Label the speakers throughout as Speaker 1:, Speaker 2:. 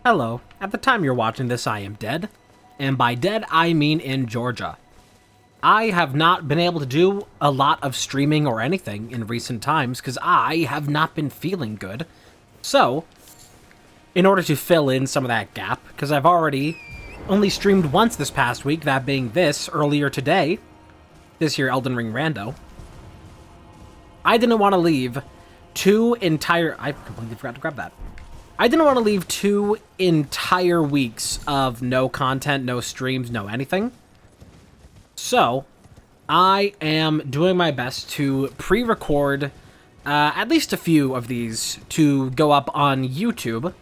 Speaker 1: Hello. At the time you're watching this, I am dead. And by dead, I mean in Georgia. I have not been able to do a lot of streaming or anything in recent times because I have not been feeling good. So, in order to fill in some of that gap, because I've already only streamed once this past week, that being this, earlier today, this here Elden Ring Rando, I didn't want to leave I completely forgot to grab that. I didn't want to leave 2 entire weeks of no content, no streams, no anything. So, I am doing my best to pre-record at least a few of these to go up on YouTube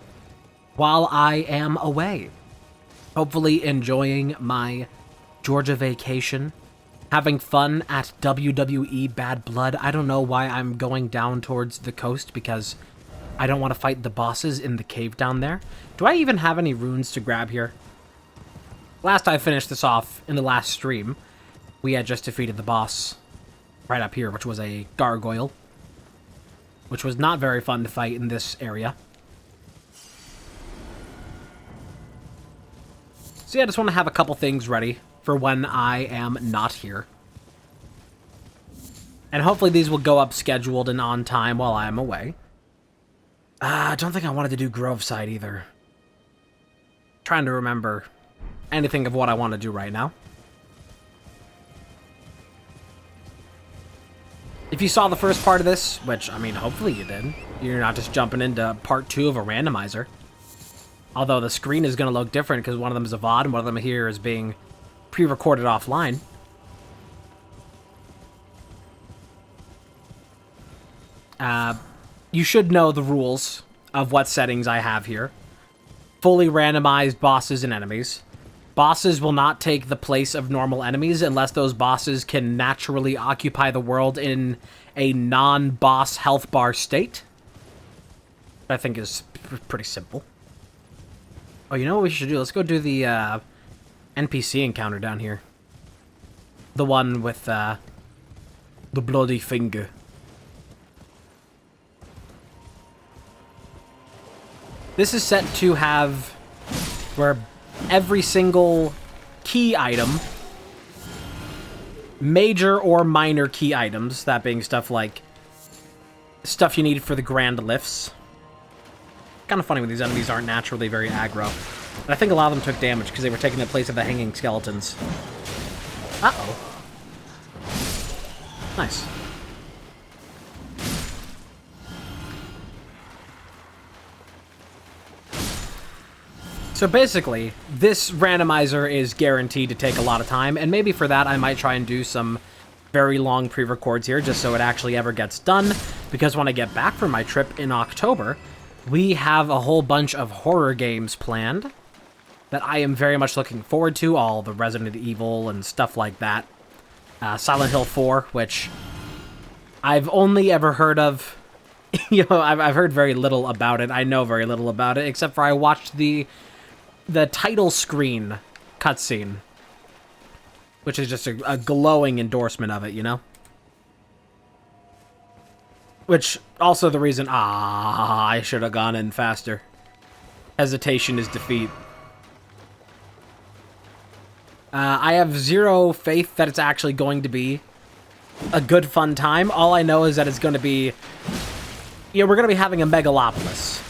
Speaker 1: while I am away. Hopefully enjoying my Georgia vacation, having fun at WWE Bad Blood. I don't know why I'm going down towards the coast because I don't want to fight the bosses in the cave down there. Do I even have any runes to grab here? Last I finished this off in the last stream, we had just defeated the boss right up here, which was a gargoyle, which was not very fun to fight in this area. So yeah, I just want to have a couple things ready for when I am not here. And hopefully these will go up scheduled and on time while I am away. I don't think I wanted to do Groveside either. Trying to remember anything of what I want to do right now. If you saw the first part of this, which, I mean, hopefully you did, you're not just jumping into part 2 of a randomizer. Although the screen is going to look different because one of them is a VOD and one of them here is being pre-recorded offline. You should know the rules of what settings I have here. Fully randomized bosses and enemies. Bosses will not take the place of normal enemies unless those bosses can naturally occupy the world in a non-boss health bar state. I think is pretty simple. Oh, you know what we should do? Let's go do the NPC encounter down here. The one with the bloody finger. This is set to have where every single key item, major or minor key items, that being stuff like stuff you need for the grand lifts. Kind of funny when these enemies aren't naturally very aggro. And I think a lot of them took damage because they were taking the place of the hanging skeletons. Uh-oh. Nice. So basically, this randomizer is guaranteed to take a lot of time, and maybe for that I might try and do some very long pre-records here, just so it actually ever gets done, because when I get back from my trip in October, we have a whole bunch of horror games planned that I am very much looking forward to, all the Resident Evil and stuff like that. Silent Hill 4, which I've only ever heard of. You know, I've heard very little about it. I know very little about it, except for I watched the title screen cutscene, which is just a glowing endorsement of it, you know? Which, also the reason, I should have gone in faster. Hesitation is defeat. I have zero faith that it's actually going to be a good fun time. All I know is that it's going to be, you know, we're going to be having a megalopolis.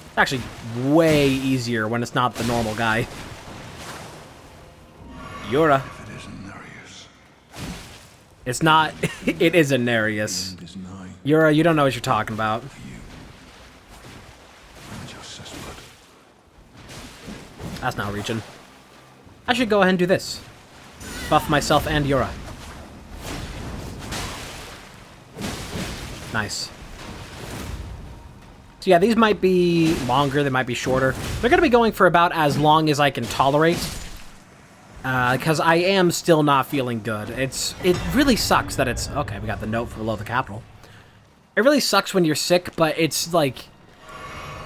Speaker 1: It's actually way easier when it's not the normal guy. Yura. It's not. It is a Nereus. Yura, you don't know what you're talking about. That's not reaching. I should go ahead and do this. Buff myself and Yura. Nice. So yeah, these might be longer, they might be shorter. They're going to be going for about as long as I can tolerate. Because I am still not feeling good. It really sucks that it's... Okay, we got the note below the capital. It really sucks when you're sick, but it's like...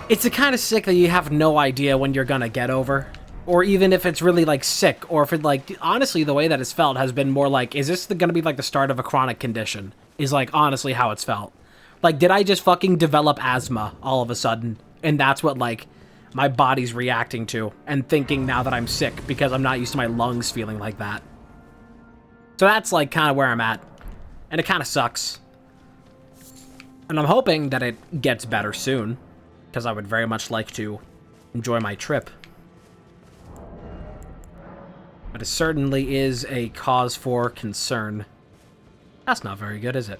Speaker 1: It's the kind of sick that you have no idea when you're gonna get over. Or even if it's really, like, sick. Or if it, like... Honestly, the way that it's felt has been more like, is this gonna be, like, the start of a chronic condition? Is, like, honestly how it's felt. Like, did I just fucking develop asthma all of a sudden? And that's what, like, my body's reacting to and thinking now that I'm sick because I'm not used to my lungs feeling like that. So that's, like, kind of where I'm at. And it kind of sucks. And I'm hoping that it gets better soon, because I would very much like to enjoy my trip. But it certainly is a cause for concern. That's not very good, is it?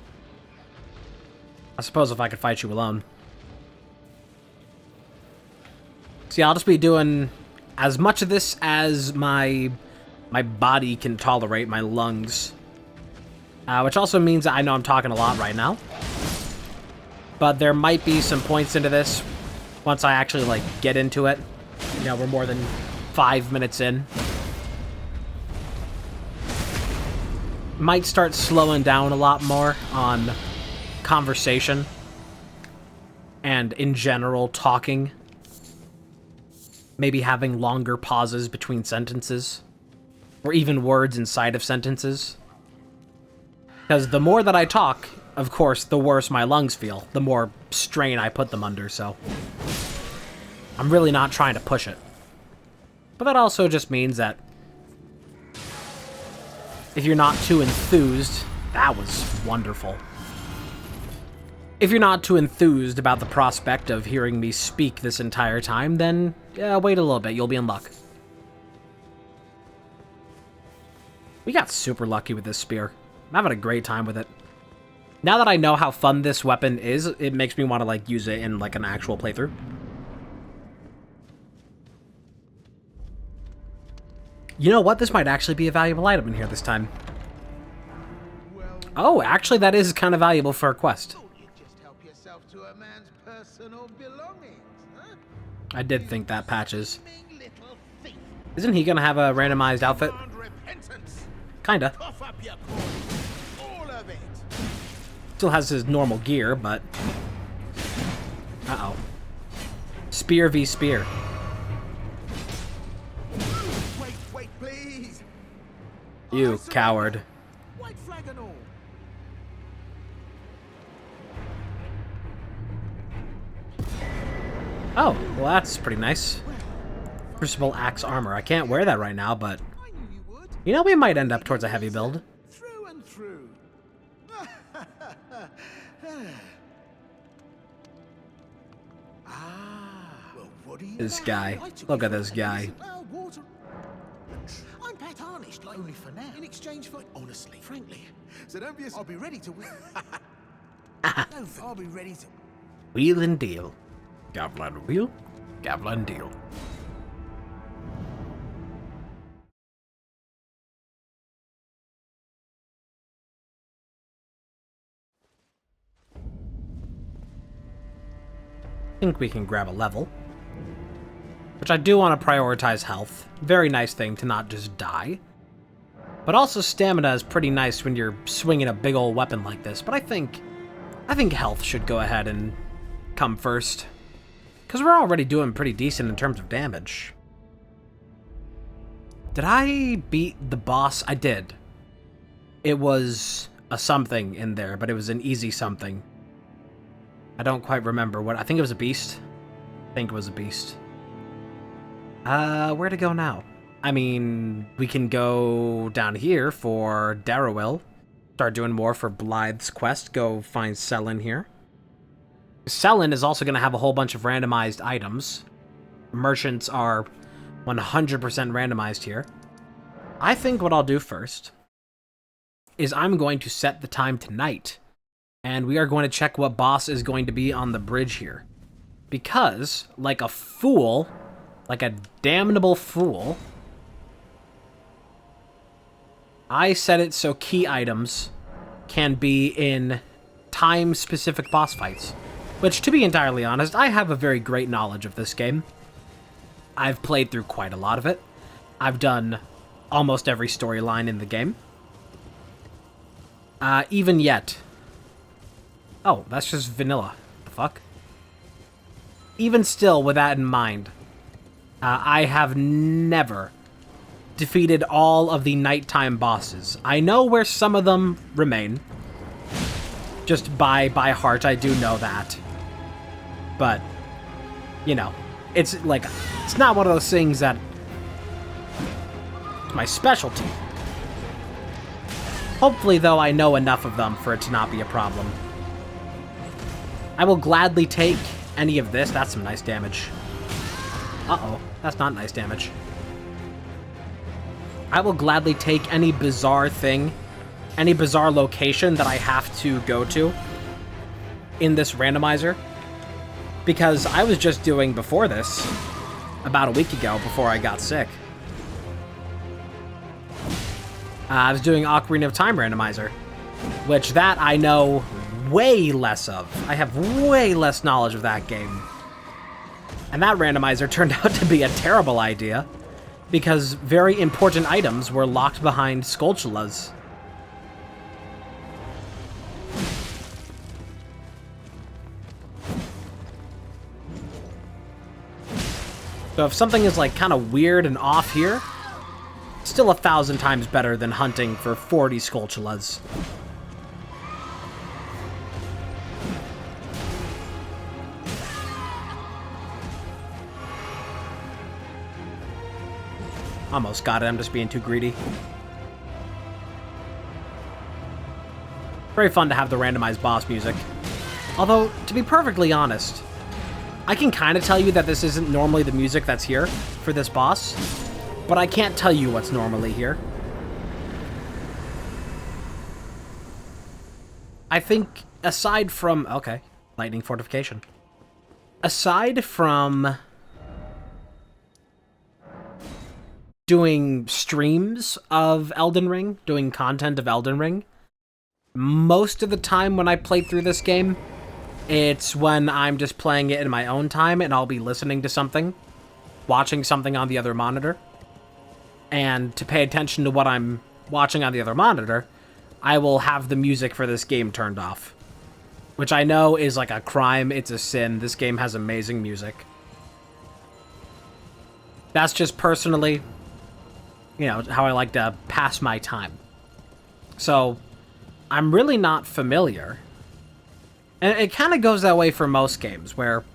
Speaker 1: I suppose if I could fight you alone. See, I'll just be doing as much of this as my body can tolerate, my lungs. Which also means that I know I'm talking a lot right now. But there might be some points into this once I actually, like, get into it. You know, we're more than 5 minutes in. Might start slowing down a lot more on conversation. And, in general, talking. Maybe having longer pauses between sentences. Or even words inside of sentences. Because the more that I talk, of course, the worse my lungs feel. The more strain I put them under, so... I'm really not trying to push it. But that also just means that... if you're not too enthused... That was wonderful. If you're not too enthused about the prospect of hearing me speak this entire time, then wait a little bit, you'll be in luck. We got super lucky with this spear. I'm having a great time with it. Now that I know how fun this weapon is, it makes me want to, like, use it in, like, an actual playthrough. You know what? This might actually be a valuable item in here this time. Oh, actually, that is kind of valuable for a quest. I did think that, Patches. Isn't he gonna have a randomized outfit? Kinda. Still has his normal gear, but... uh-oh. Spear v. spear.
Speaker 2: Wait, please.
Speaker 1: You coward.
Speaker 2: White flag and all.
Speaker 1: Oh, well that's pretty nice. Crucible Axe armor. I can't wear that right now, but...
Speaker 2: I knew you would.
Speaker 1: you know, we might end up towards a heavy build.
Speaker 2: Through and through. Well, what do you
Speaker 1: This
Speaker 2: know?
Speaker 1: guy.
Speaker 2: I took
Speaker 1: Look
Speaker 2: you
Speaker 1: at
Speaker 2: for
Speaker 1: this
Speaker 2: a
Speaker 1: guy.
Speaker 2: decent, water- I'm Pat Harnish, like only for now. In exchange for, honestly, frankly. So don't be. I'll be ready to. No, I'll be ready to.
Speaker 1: Wheel and deal. Gavel and wheel. Gavel and deal. I think we can grab a level. Which I do want to prioritize health. Very nice thing to not just die. But also stamina is pretty nice when you're swinging a big old weapon like this. But I think health should go ahead and come first. Because we're already doing pretty decent in terms of damage. Did I beat the boss? I did. It was a something in there, but it was an easy something. I don't quite remember what. I think it was a beast. I think it was a beast. Where to go now? I mean, we can go down here for Darrowell. Start doing more for Blythe's quest. Go find Selin here. Selin is also going to have a whole bunch of randomized items. Merchants are 100% randomized here. I think what I'll do first is I'm going to set the time to night. And we are going to check what boss is going to be on the bridge here. Because, like a fool, like a damnable fool, I set it so key items can be in time-specific boss fights. Which, to be entirely honest, I have a very great knowledge of this game. I've played through quite a lot of it. I've done almost every storyline in the game. Even yet... oh, that's just vanilla. The fuck? Even still, with that in mind, I have never defeated all of the nighttime bosses. I know where some of them remain. Just by heart, I do know that. But, you know, it's like, it's not one of those things that it's my specialty. Hopefully, though, I know enough of them for it to not be a problem. I will gladly take any of this. That's some nice damage. Uh-oh, that's not nice damage. I will gladly take any bizarre thing, any bizarre location that I have to go to in this randomizer. Because I was just doing before this, about a week ago, before I got sick. I was doing Ocarina of Time randomizer, which that I know way less of. I have way less knowledge of that game. And that randomizer turned out to be a terrible idea, because very important items were locked behind Skulltulas. So if something is like kind of weird and off here, still 1,000 times better than hunting for 40 Skulltulas. Almost got it, I'm just being too greedy. Very fun to have the randomized boss music. Although, to be perfectly honest, I can kind of tell you that this isn't normally the music that's here for this boss, but I can't tell you what's normally here. I think, aside from... Okay, lightning fortification. Aside from doing streams of Elden Ring, doing content of Elden Ring, most of the time when I play through this game, it's when I'm just playing it in my own time and I'll be listening to something, watching something on the other monitor. And to pay attention to what I'm watching on the other monitor, I will have the music for this game turned off. Which I know is like a crime, it's a sin. This game has amazing music. That's just personally, you know, how I like to pass my time. So, I'm really not familiar. And it kind of goes that way for most games, where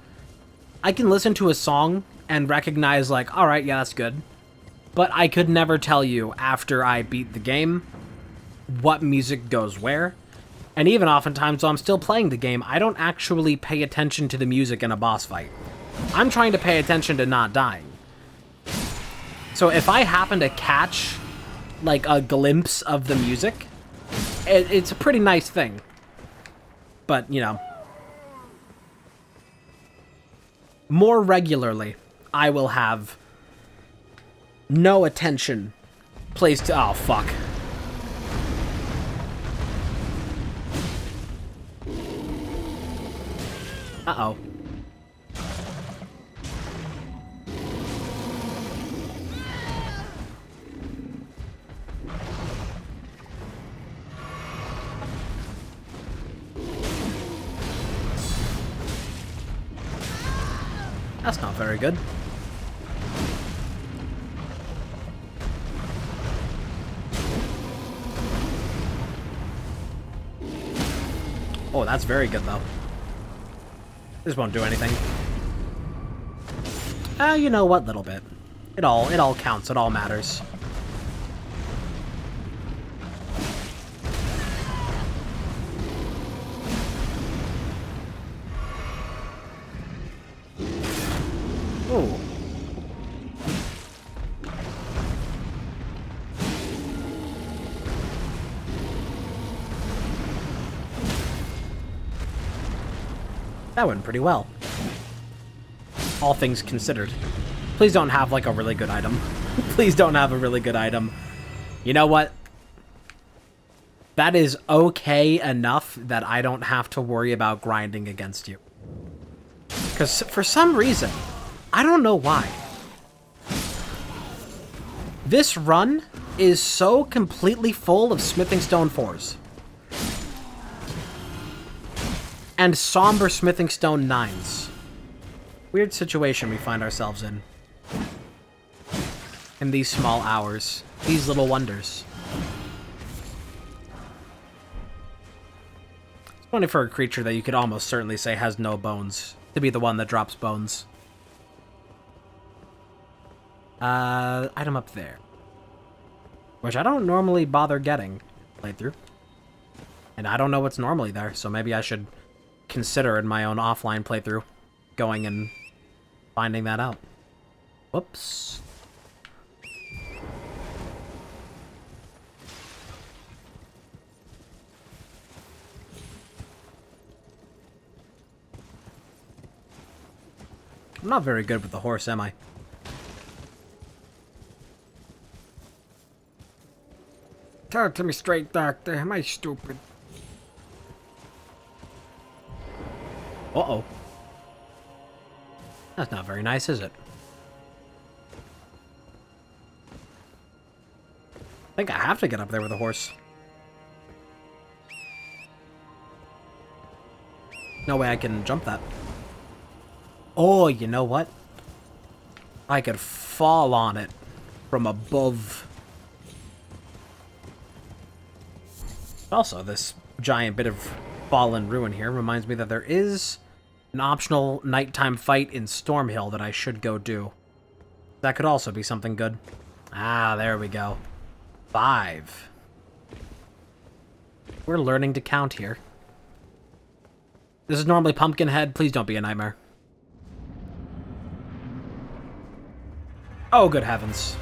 Speaker 1: I can listen to a song and recognize, like, alright, yeah, that's good. But I could never tell you, after I beat the game, what music goes where. And even oftentimes, while I'm still playing the game, I don't actually pay attention to the music in a boss fight. I'm trying to pay attention to not dying. So if I happen to catch, like, a glimpse of the music, it's a pretty nice thing. But, you know, more regularly, I will have no attention placed to... Oh, fuck. Uh-oh. That's not very good. Oh, that's very good, though. This won't do anything. You know what? Little bit. It all counts. It all matters. Ooh. That went pretty well. All things considered. Please don't have, like, a really good item. Please don't have a really good item. You know what? That is okay enough that I don't have to worry about grinding against you. Because for some reason, I don't know why, this run is so completely full of smithing stone 4s. And somber smithing stone 9s. Weird situation we find ourselves in. In these small hours. These little wonders. Funny for a creature that you could almost certainly say has no bones, to be the one that drops bones. Item up there. Which I don't normally bother getting playthrough. And I don't know what's normally there, so maybe I should consider in my own offline playthrough going and finding that out. Whoops. I'm not very good with the horse, am I? Tell it to me straight, Doctor. Am I stupid? Uh-oh. That's not very nice, is it? I think I have to get up there with a horse. No way I can jump that. Oh, you know what? I could fall on it from above. Also, this giant bit of fallen ruin here reminds me that there is an optional nighttime fight in Stormhill that I should go do. That could also be something good. Ah, there we go. 5. We're learning to count here. This is normally Pumpkinhead. Please don't be a nightmare. Oh, good heavens.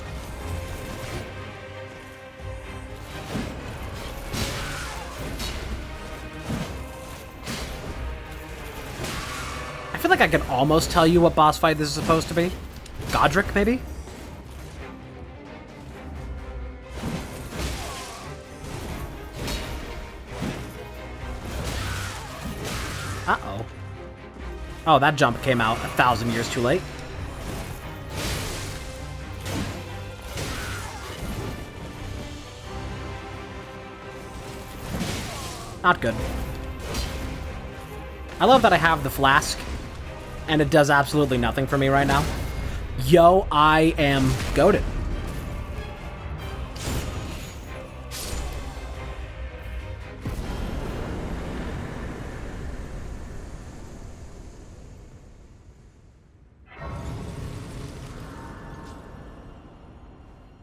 Speaker 1: I feel like I can almost tell you what boss fight this is supposed to be. Godric, maybe? Uh-oh. Oh, that jump came out 1,000 years too late. Not good. I love that I have the flask, and it does absolutely nothing for me right now. Yo, I am goated.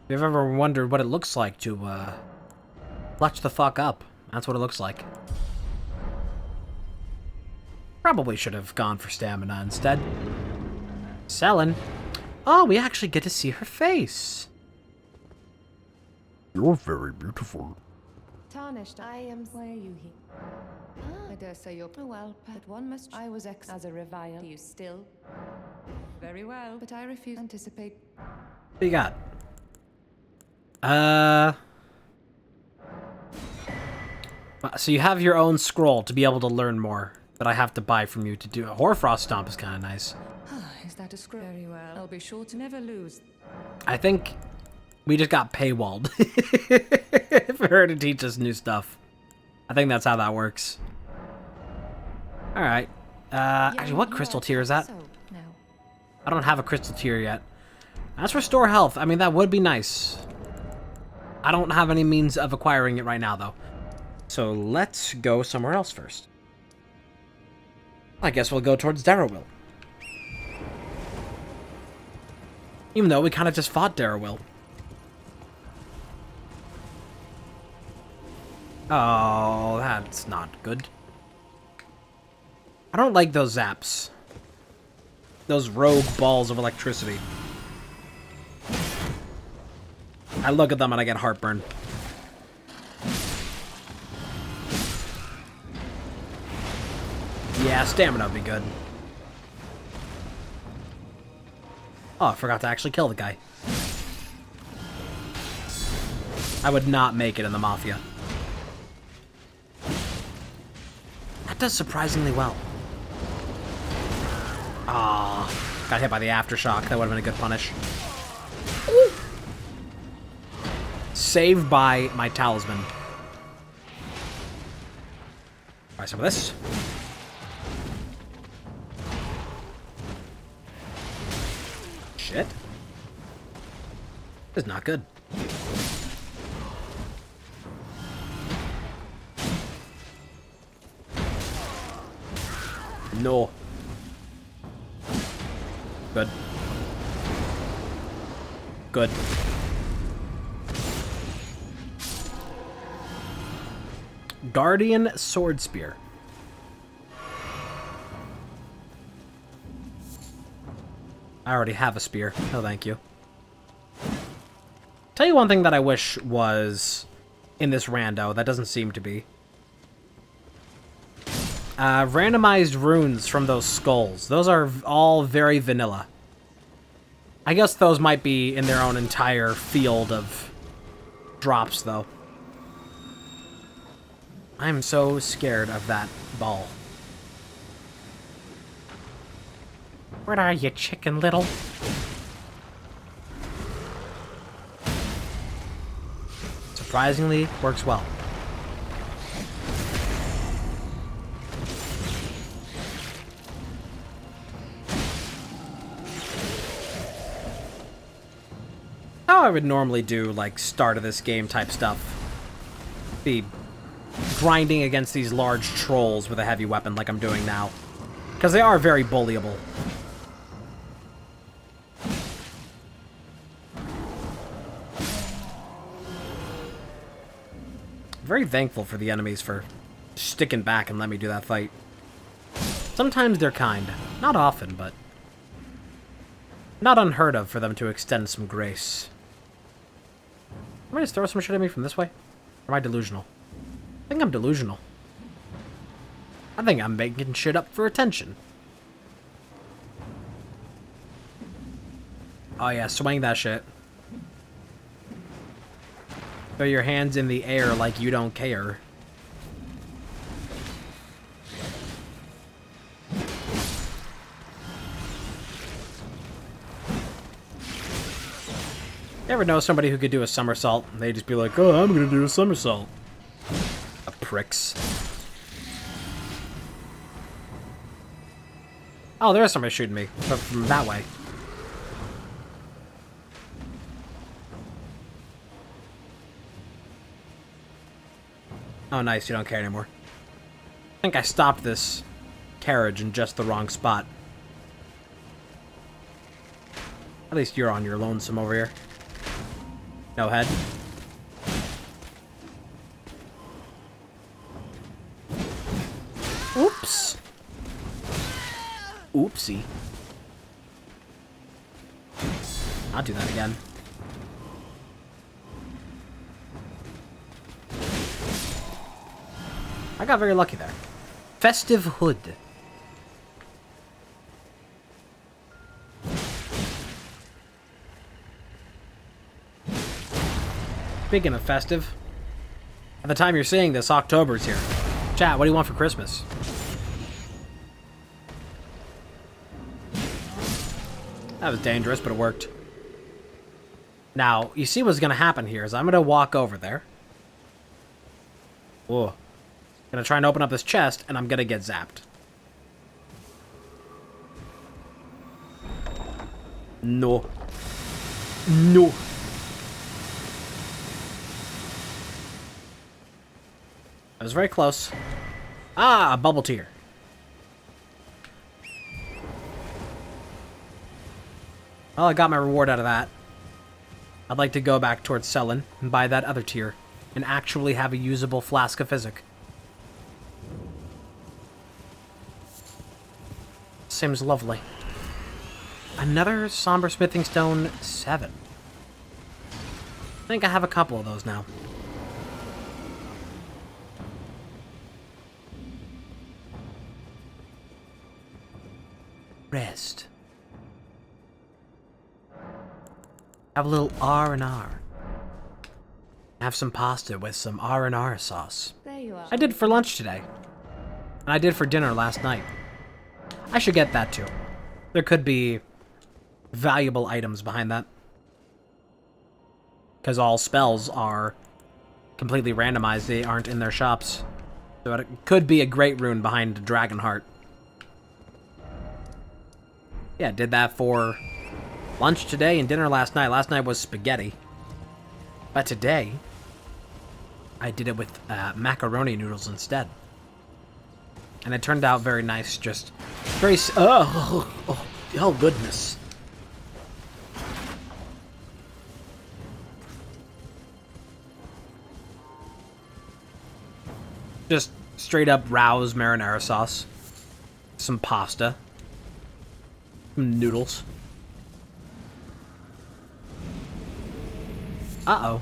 Speaker 1: If you've ever wondered what it looks like to, clutch the fuck up, that's what it looks like. Probably should have gone for stamina instead. Selling. Oh, we actually get to see her face.
Speaker 3: You're very beautiful.
Speaker 4: Tarnished, I am where you he. I dare say you're well, but one must. I was as a revile. Do you still? Very well, but I refuse to anticipate.
Speaker 1: What do you got? So you have your own scroll to be able to learn more that I have to buy from you to do. A Hoarfrost Stomp is kind of nice.
Speaker 4: Is that a scroll? Very well. I'll be sure to never lose.
Speaker 1: I think we just got paywalled for her to teach us new stuff. I think that's how that works. All right. Actually, what crystal tier is that? I don't have a crystal tier yet. That's restore health. I mean, that would be nice. I don't have any means of acquiring it right now, though. So let's go somewhere else first. I guess we'll go towards Darrowwill. Even though we kind of just fought Darrowwill. Oh, that's not good. I don't like those zaps. Those rogue balls of electricity. I look at them and I get heartburn. Yeah, stamina would be good. Oh, I forgot to actually kill the guy. I would not make it in the Mafia. That does surprisingly well. Ah, got hit by the aftershock. That would have been a good punish. Ooh. Saved by my talisman. Try some of this. Shit. This is not good. No. Good. Good. Guardian Sword Spear. I already have a spear. No, thank you. Tell you one thing that I wish was in this rando that doesn't seem to be. Randomized runes from those skulls. Those are all very vanilla. I guess those might be in their own entire field of drops, though. I'm so scared of that ball. Where are you, Chicken Little? Surprisingly, works well. How I would normally do, like, start of this game type stuff. Be grinding against these large trolls with a heavy weapon like I'm doing now. Because they are very bullyable. Very thankful for the enemies for sticking back and let me do that fight. Sometimes they're kind. Not often, but not unheard of for them to extend some grace. Am I just throw some shit at me from this way? Or am I delusional? I think I'm delusional. I think I'm making shit up for attention. Oh yeah, swing that shit. Throw your hands in the air like you don't care. You ever know somebody who could do a somersault? They just be like, oh, I'm gonna do a somersault. A pricks. Oh, there is somebody shooting me, but from that way. Oh, nice, you don't care anymore. I think I stopped this carriage in just the wrong spot. At least you're on your lonesome over here. No head. Oops. Oopsie. I'll do that again. I got very lucky there. Festive Hood. Speaking of festive, at the time you're seeing this, October's here. Chat, what do you want for Christmas? That was dangerous, but it worked. Now, you see what's going to happen here is I'm going to walk over there. Whoa. Gonna try and open up this chest, and I'm gonna get zapped. No. No. I was very close. Ah, a bubble tear. Well, I got my reward out of that. I'd like to go back towards Selin and buy that other tier and actually have a usable flask of physic. Seems lovely. Another Somber Smithing Stone 7. I think I have a couple of those now. Rest. Have a little R&R. Have some pasta with some R&R sauce.
Speaker 4: There you are.
Speaker 1: I did for lunch today. And I did for dinner last night. I should get that too. There could be valuable items behind that. Because all spells are completely randomized. They aren't in their shops. So it could be a great rune behind Dragonheart. Yeah, did that for lunch today and dinner last night. Last night was spaghetti. But today, I did it with macaroni noodles instead. And it turned out very nice, just Very... oh, goodness. Just straight up Rao's marinara sauce. Some pasta. Some noodles. Uh-oh.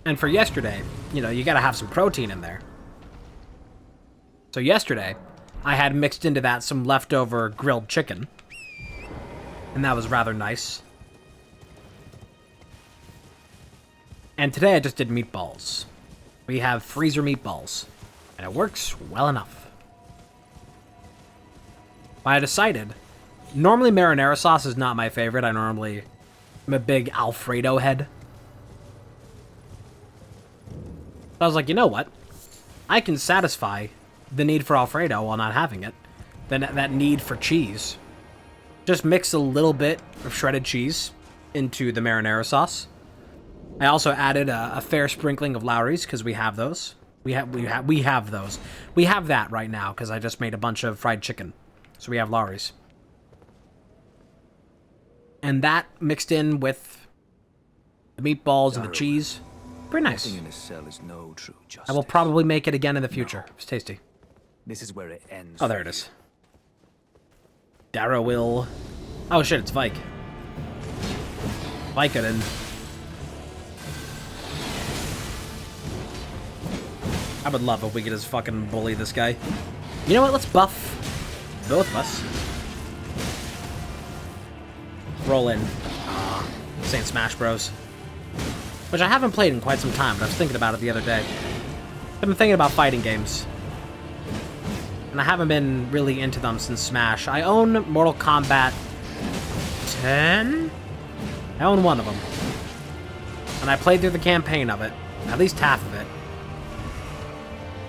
Speaker 1: And for yesterday, you know, you gotta have some protein in there. So yesterday, I had mixed into that some leftover grilled chicken. And that was rather nice. And today I just did meatballs. We have freezer meatballs. And it works well enough. But I decided, normally marinara sauce is not my favorite. I'm a big Alfredo head. So I was like, you know what? I can satisfy the need for Alfredo while not having it. Then that need for cheese. Just mix a little bit of shredded cheese into the marinara sauce. I also added a fair sprinkling of Lowry's because we have those. We have those. We have that right now because I just made a bunch of fried chicken. So we have Lowry's. And that mixed in with the meatballs and the cheese. Pretty nice.
Speaker 2: In a cell is no true justice.
Speaker 1: I will probably make it again in the future. It's tasty.
Speaker 2: This is where it ends.
Speaker 1: Oh, there it is. Dara will... Oh shit, it's Vike. Vicodin. I would love if we could just fucking bully this guy. You know what? Let's buff both of us. Roll in. Saint Smash Bros. Which I haven't played in quite some time, but I was thinking about it the other day. I've been thinking about fighting games. And I haven't been really into them since Smash. I own Mortal Kombat 10? I own one of them. And I played through the campaign of it. At least half of it.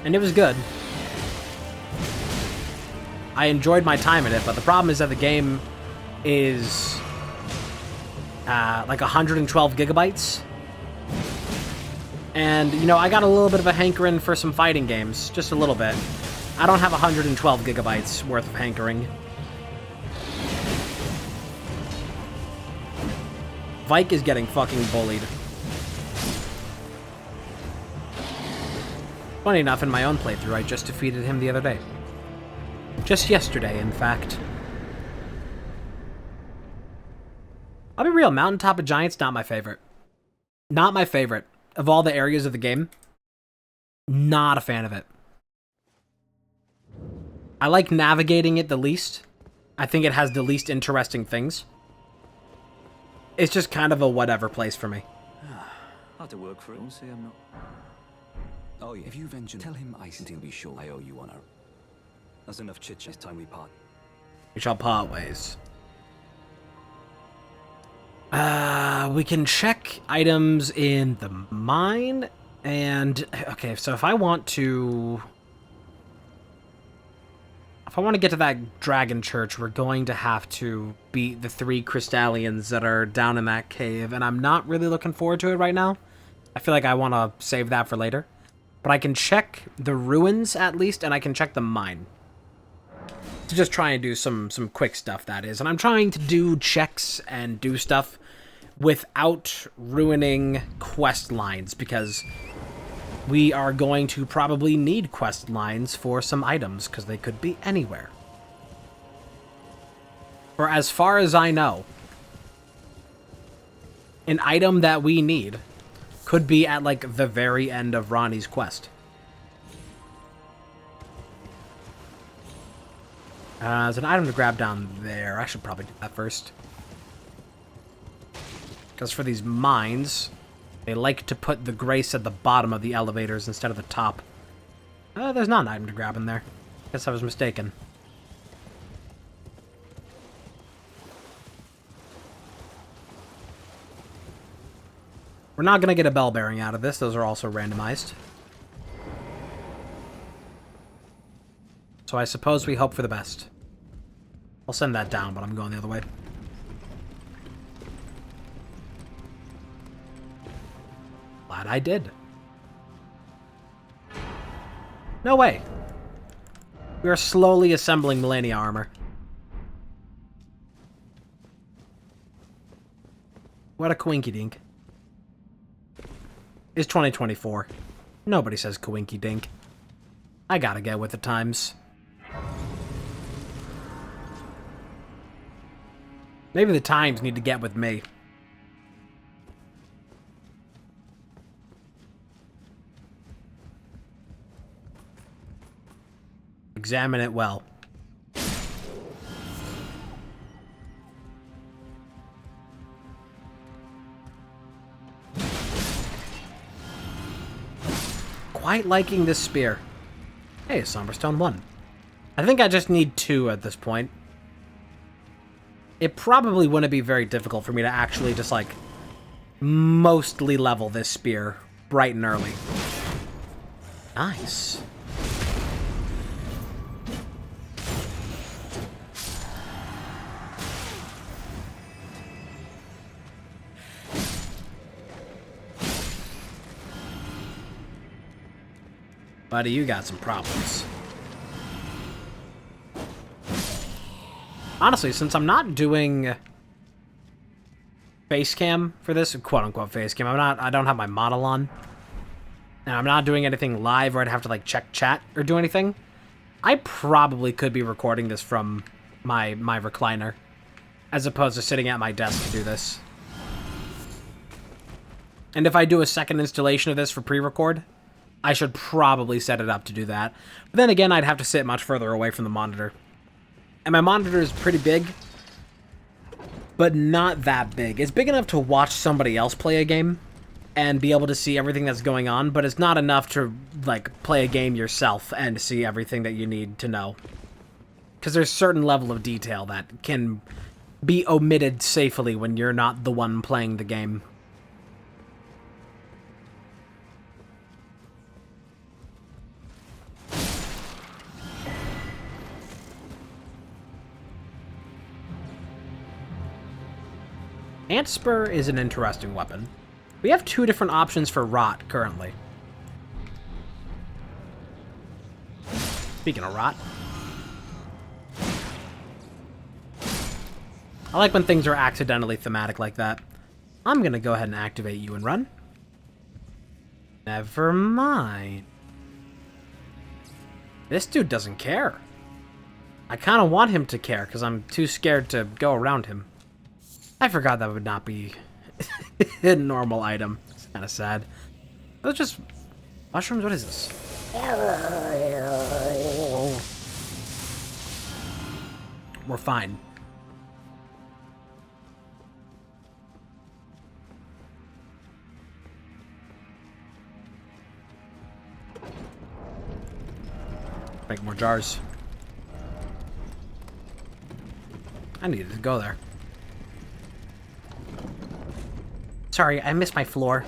Speaker 1: And it was good. I enjoyed my time in it, but the problem is that the game is like 112 gigabytes. And, you know, I got a little bit of a hankering for some fighting games. Just a little bit. I don't have 112 gigabytes worth of hankering. Vike is getting fucking bullied. Funny enough, in my own playthrough, I just defeated him the other day. Just yesterday, in fact. I'll be real, Mountaintop of Giants, not my favorite. Not my favorite. Of all the areas of the game, not a fan of it. I like navigating it the least. I think it has the least interesting things. It's just kind of a whatever place for me.
Speaker 3: Hard to work for him, say I'm not. Oh yeah, if you venture, tell him I still be sure I owe you honor. That's enough chit-chat. It's time we part.
Speaker 1: We shall part ways. We can check items in the mine, and... Okay, so if I want to... If I want to get to that dragon church, we're going to have to beat the 3 Crystallians that are down in that cave, and I'm not really looking forward to it right now. I feel like I want to save that for later. But I can check the ruins, at least, and I can check the mine. To just try and do some quick stuff, that is. And I'm trying to do checks and do stuff without ruining quest lines, because we are going to probably need quest lines for some items, because they could be anywhere. For as far as I know, an item that we need could be at, like, the very end of Ronnie's quest. There's an item to grab down there. I should probably do that first. Because for these mines, they like to put the grace at the bottom of the elevators instead of the top. There's not an item to grab in there. Guess I was mistaken. We're not going to get a bell bearing out of this. Those are also randomized. So I suppose we hope for the best. I'll send that down, but I'm going the other way. Glad I did. No way. We are slowly assembling Millennia armor. What a coinky dink. It's 2024. Nobody says coinky dink. I gotta get with the times. Maybe the times need to get with me. Examine it well. Quite liking this spear. Hey, Somberstone 1. I think I just need 2 at this point. It probably wouldn't be very difficult for me to actually just, like, mostly level this spear bright and early. Nice. Buddy, you got some problems. Honestly, since I'm not doing face cam for this, quote-unquote face cam, I don't have my model on, and I'm not doing anything live where I'd have to, like, check chat or do anything, I probably could be recording this from my recliner, as opposed to sitting at my desk to do this. And if I do a second installation of this for pre-record, I should probably set it up to do that. But then again, I'd have to sit much further away from the monitor. And my monitor is pretty big, but not that big. It's big enough to watch somebody else play a game and be able to see everything that's going on, but it's not enough to, like, play a game yourself and see everything that you need to know. Because there's a certain level of detail that can be omitted safely when you're not the one playing the game. Ant Spur is an interesting weapon. We have 2 different options for rot currently. Speaking of rot. I like when things are accidentally thematic like that. I'm gonna go ahead and activate you and run. Never mind. This dude doesn't care. I kind of want him to care because I'm too scared to go around him. I forgot that would not be a normal item. It's kind of sad. Those just... mushrooms? What is this? We're fine. Make more jars. I needed to go there. Sorry, I missed my floor.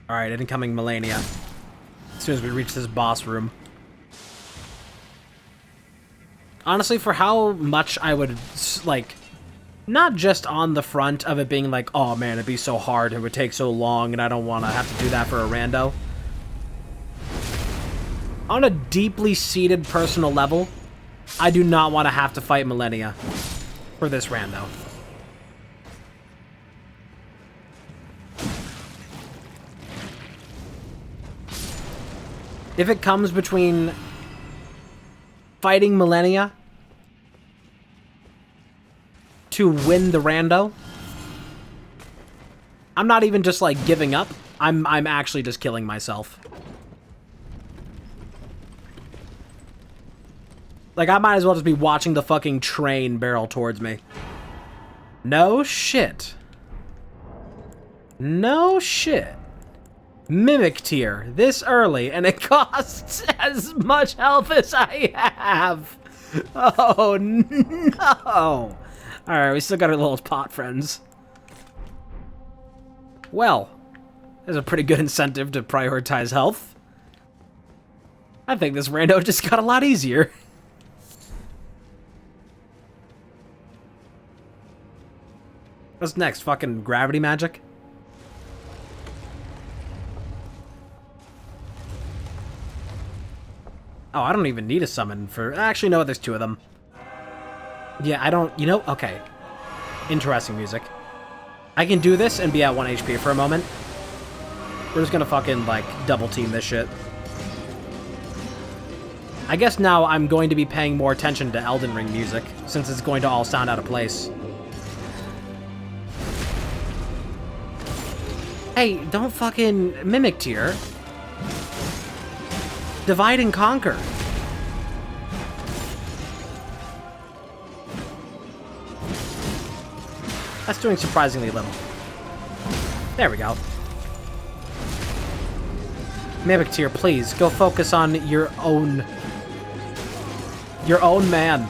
Speaker 1: Alright, incoming Millennia. As soon as we reach this boss room. Honestly, for how much I would, like, not just on the front of it being like, oh man, it'd be so hard, it would take so long, and I don't want to have to do that for a rando. On a deeply seated personal level, I do not want to have to fight Millennia for this rando. If it comes between fighting Millennia to win the rando, I'm not even just like giving up. I'm actually just killing myself. Like, I might as well just be watching the fucking train barrel towards me. No shit. No shit. Mimic tier this early, and it costs as much health as I have. Oh, no. Alright, we still got our little pot friends. Well, there's a pretty good incentive to prioritize health. I think this rando just got a lot easier. What's next? Fucking gravity magic? Oh, I don't even need a summon for... Actually, no, there's 2 of them. Yeah, I don't... You know... Okay. Interesting music. I can do this and be at 1 HP for a moment. We're just gonna fucking, like, double team this shit. I guess now I'm going to be paying more attention to Elden Ring music, since it's going to all sound out of place. Hey, don't fucking mimic tier. Divide and conquer. That's doing surprisingly little. There we go. Mimic tier, please, go focus on your own man.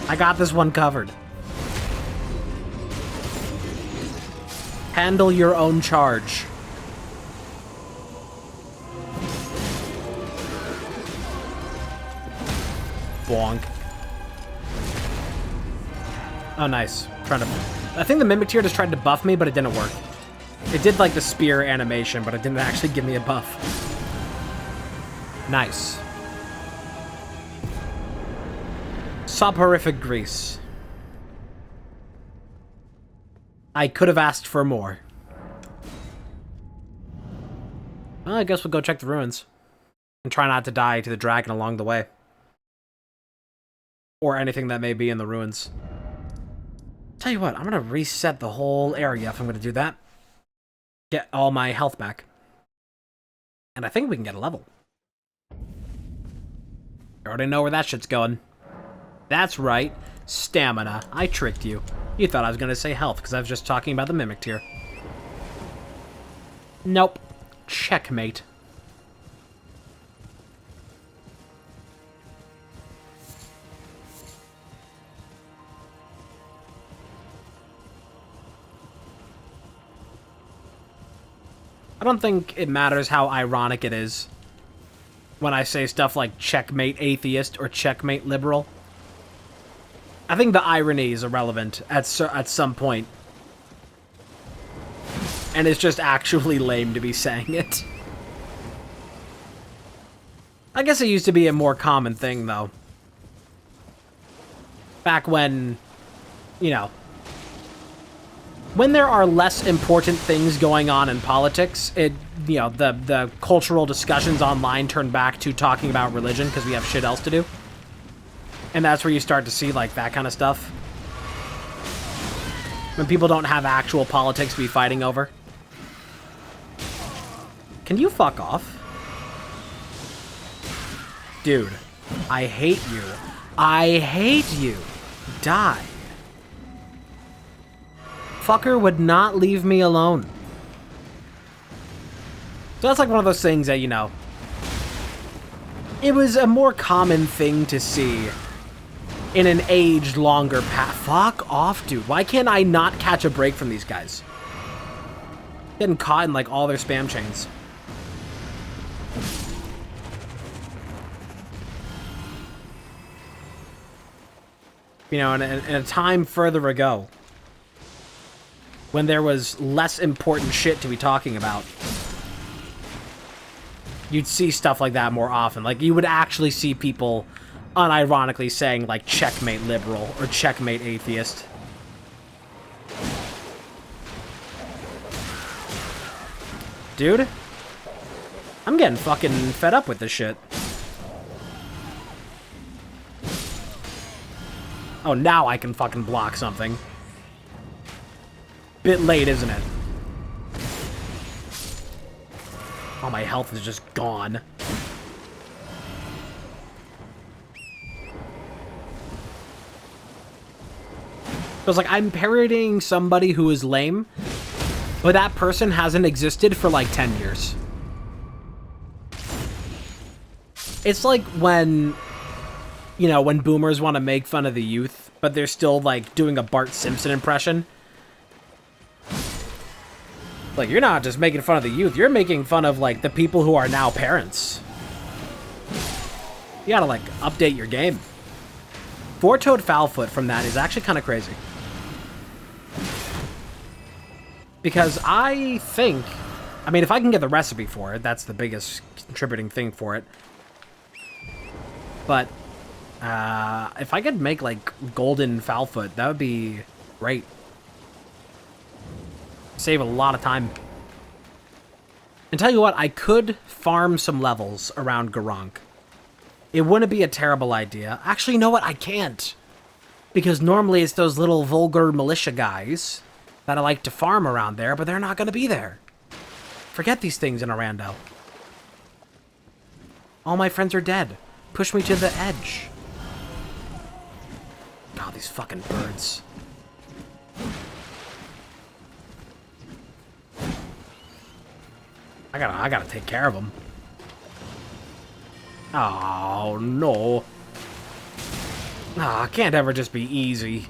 Speaker 1: I got this one covered. Handle your own charge. Bonk. Oh, nice. I think the Mimic Tier just tried to buff me, but it didn't work. It did, like, the spear animation, but it didn't actually give me a buff. Nice. Soporific Grease. I could have asked for more. Well, I guess we'll go check the ruins. And try not to die to the dragon along the way. Or anything that may be in the ruins. Tell you what, I'm gonna reset the whole area if I'm gonna do that. Get all my health back. And I think we can get a level. You already know where that shit's going. That's right, stamina. I tricked you. You thought I was gonna say health because I was just talking about the Mimic Tier. Nope. Checkmate. I don't think it matters how ironic it is when I say stuff like checkmate atheist or checkmate liberal. I think the irony is irrelevant at some point. And it's just actually lame to be saying it. I guess it used to be a more common thing, though. Back when, you know, when there are less important things going on in politics, the cultural discussions online turn back to talking about religion because we have shit else to do. And that's where you start to see, like, that kind of stuff. When people don't have actual politics to be fighting over. Can you fuck off? Dude, I hate you. I hate you. Die. Fucker would not leave me alone. So that's like one of those things that, you know, it was a more common thing to see in an aged longer path. Fuck off, dude. Why can't I not catch a break from these guys? Getting caught in, like, all their spam chains. You know, in a time further ago, when there was less important shit to be talking about, you'd see stuff like that more often. Like, you would actually see people unironically saying, like, checkmate liberal or checkmate atheist. Dude, I'm getting fucking fed up with this shit. Oh, now I can fucking block something. Bit late, isn't it? All my health is just gone. Feels like I'm parodying somebody who is lame, but that person hasn't existed for like 10 years. It's like when, you know, when boomers want to make fun of the youth, but they're still like doing a Bart Simpson impression. Like, you're not just making fun of the youth, you're making fun of, like, the people who are now parents. You gotta, like, update your game. Four-toed Foulfoot from that is actually kind of crazy. Because I think... I mean, if I can get the recipe for it, that's the biggest contributing thing for it. But, if I could make, like, golden Foulfoot, that would be great. Save a lot of time. And tell you what, I could farm some levels around Garank. It wouldn't be a terrible idea. Actually, you know what? I can't. Because normally it's those little vulgar militia guys that I like to farm around there, but they're not going to be there. Forget these things in a rando. All my friends are dead. Push me to the edge. God, these fucking birds. I gotta take care of them. Oh, no. Ah, can't ever just be easy.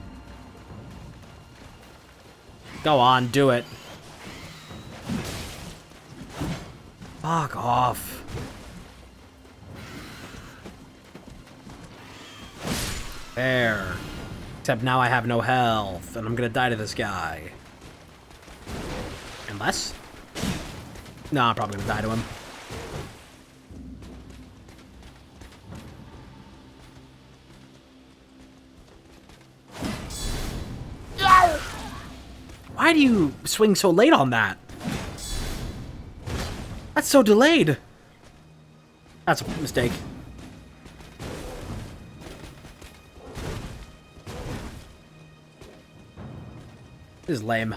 Speaker 1: Go on, do it. Fuck off. There. Except now I have no health, and I'm gonna die to this guy. Unless? No, I'm probably gonna die to him. Why do you swing so late on that? That's so delayed. That's a mistake. This is lame.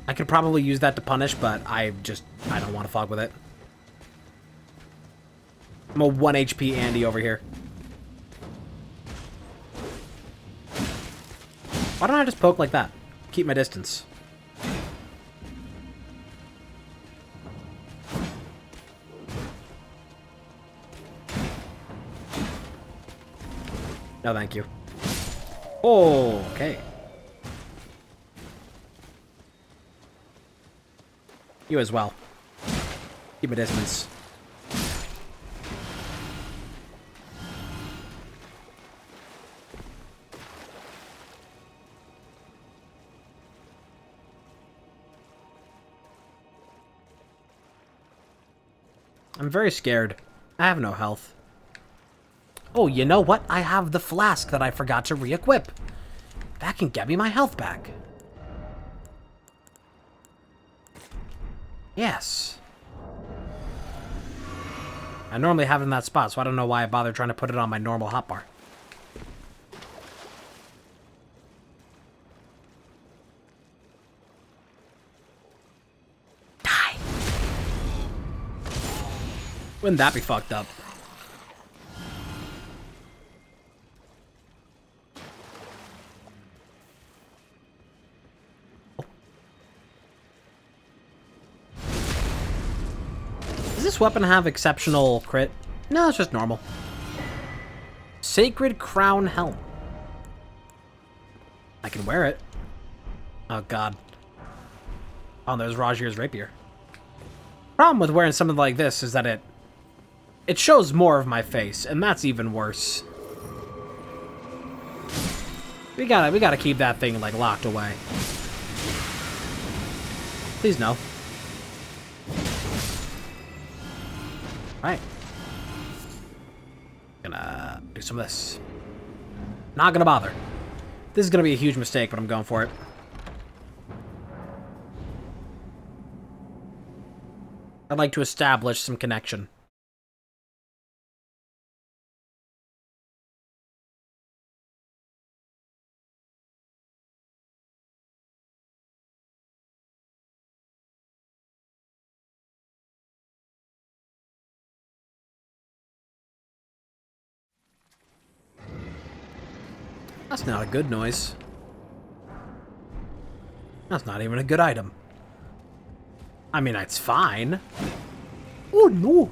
Speaker 1: I could probably use that to punish, but I don't want to fuck with it. I'm a 1 HP Andy over here. Why don't I just poke like that? Keep my distance. No, thank you. Oh, okay. You as well. Keep a distance. I'm very scared. I have no health. Oh, you know what? I have the flask that I forgot to re-equip. That can get me my health back. Yes. I normally have it in that spot, so I don't know why I bother trying to put it on my normal hotbar. Die! Wouldn't that be fucked up? Does this weapon have exceptional crit? No, it's just normal. Sacred Crown Helm. I can wear it. Oh, God. Oh, there's Rajir's rapier. Problem with wearing something like this is that it shows more of my face, and that's even worse. We gotta keep that thing, like, locked away. Please no. Alright. Gonna do some of this. Not gonna bother. This is gonna be a huge mistake, but I'm going for it. I'd like to establish some connection. That's not a good noise. That's not even a good item. I mean, it's fine. Oh, no.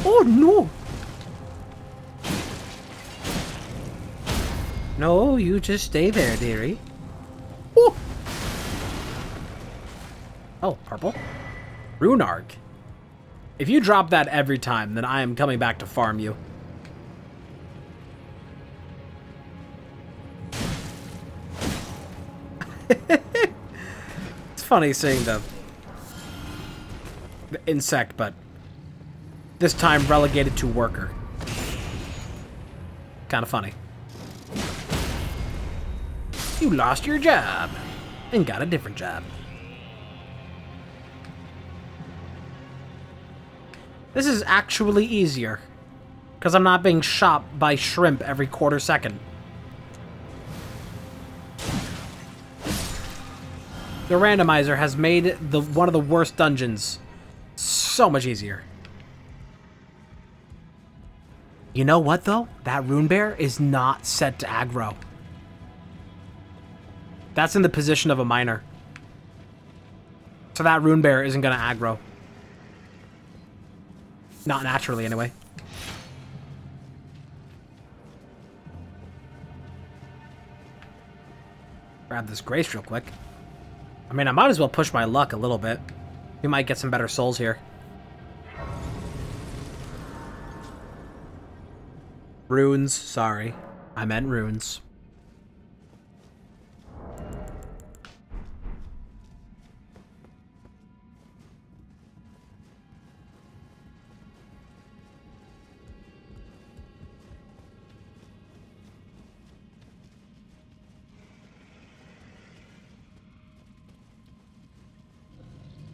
Speaker 1: Oh, no. No, you just stay there, dearie. Oh. Oh, purple. Runarg. If you drop that every time, then I am coming back to farm you. It's funny seeing the insect, but this time relegated to worker. Kind of funny. You lost your job and got a different job. This is actually easier because I'm not being shot by shrimp every quarter second. The randomizer has made one of the worst dungeons so much easier. You know what, though? That rune bear is not set to aggro. That's in the position of a miner. So that rune bear isn't going to aggro. Not naturally, anyway. Grab this grace real quick. I mean, I might as well push my luck a little bit. We might get some better souls here. Runes, sorry. I meant runes.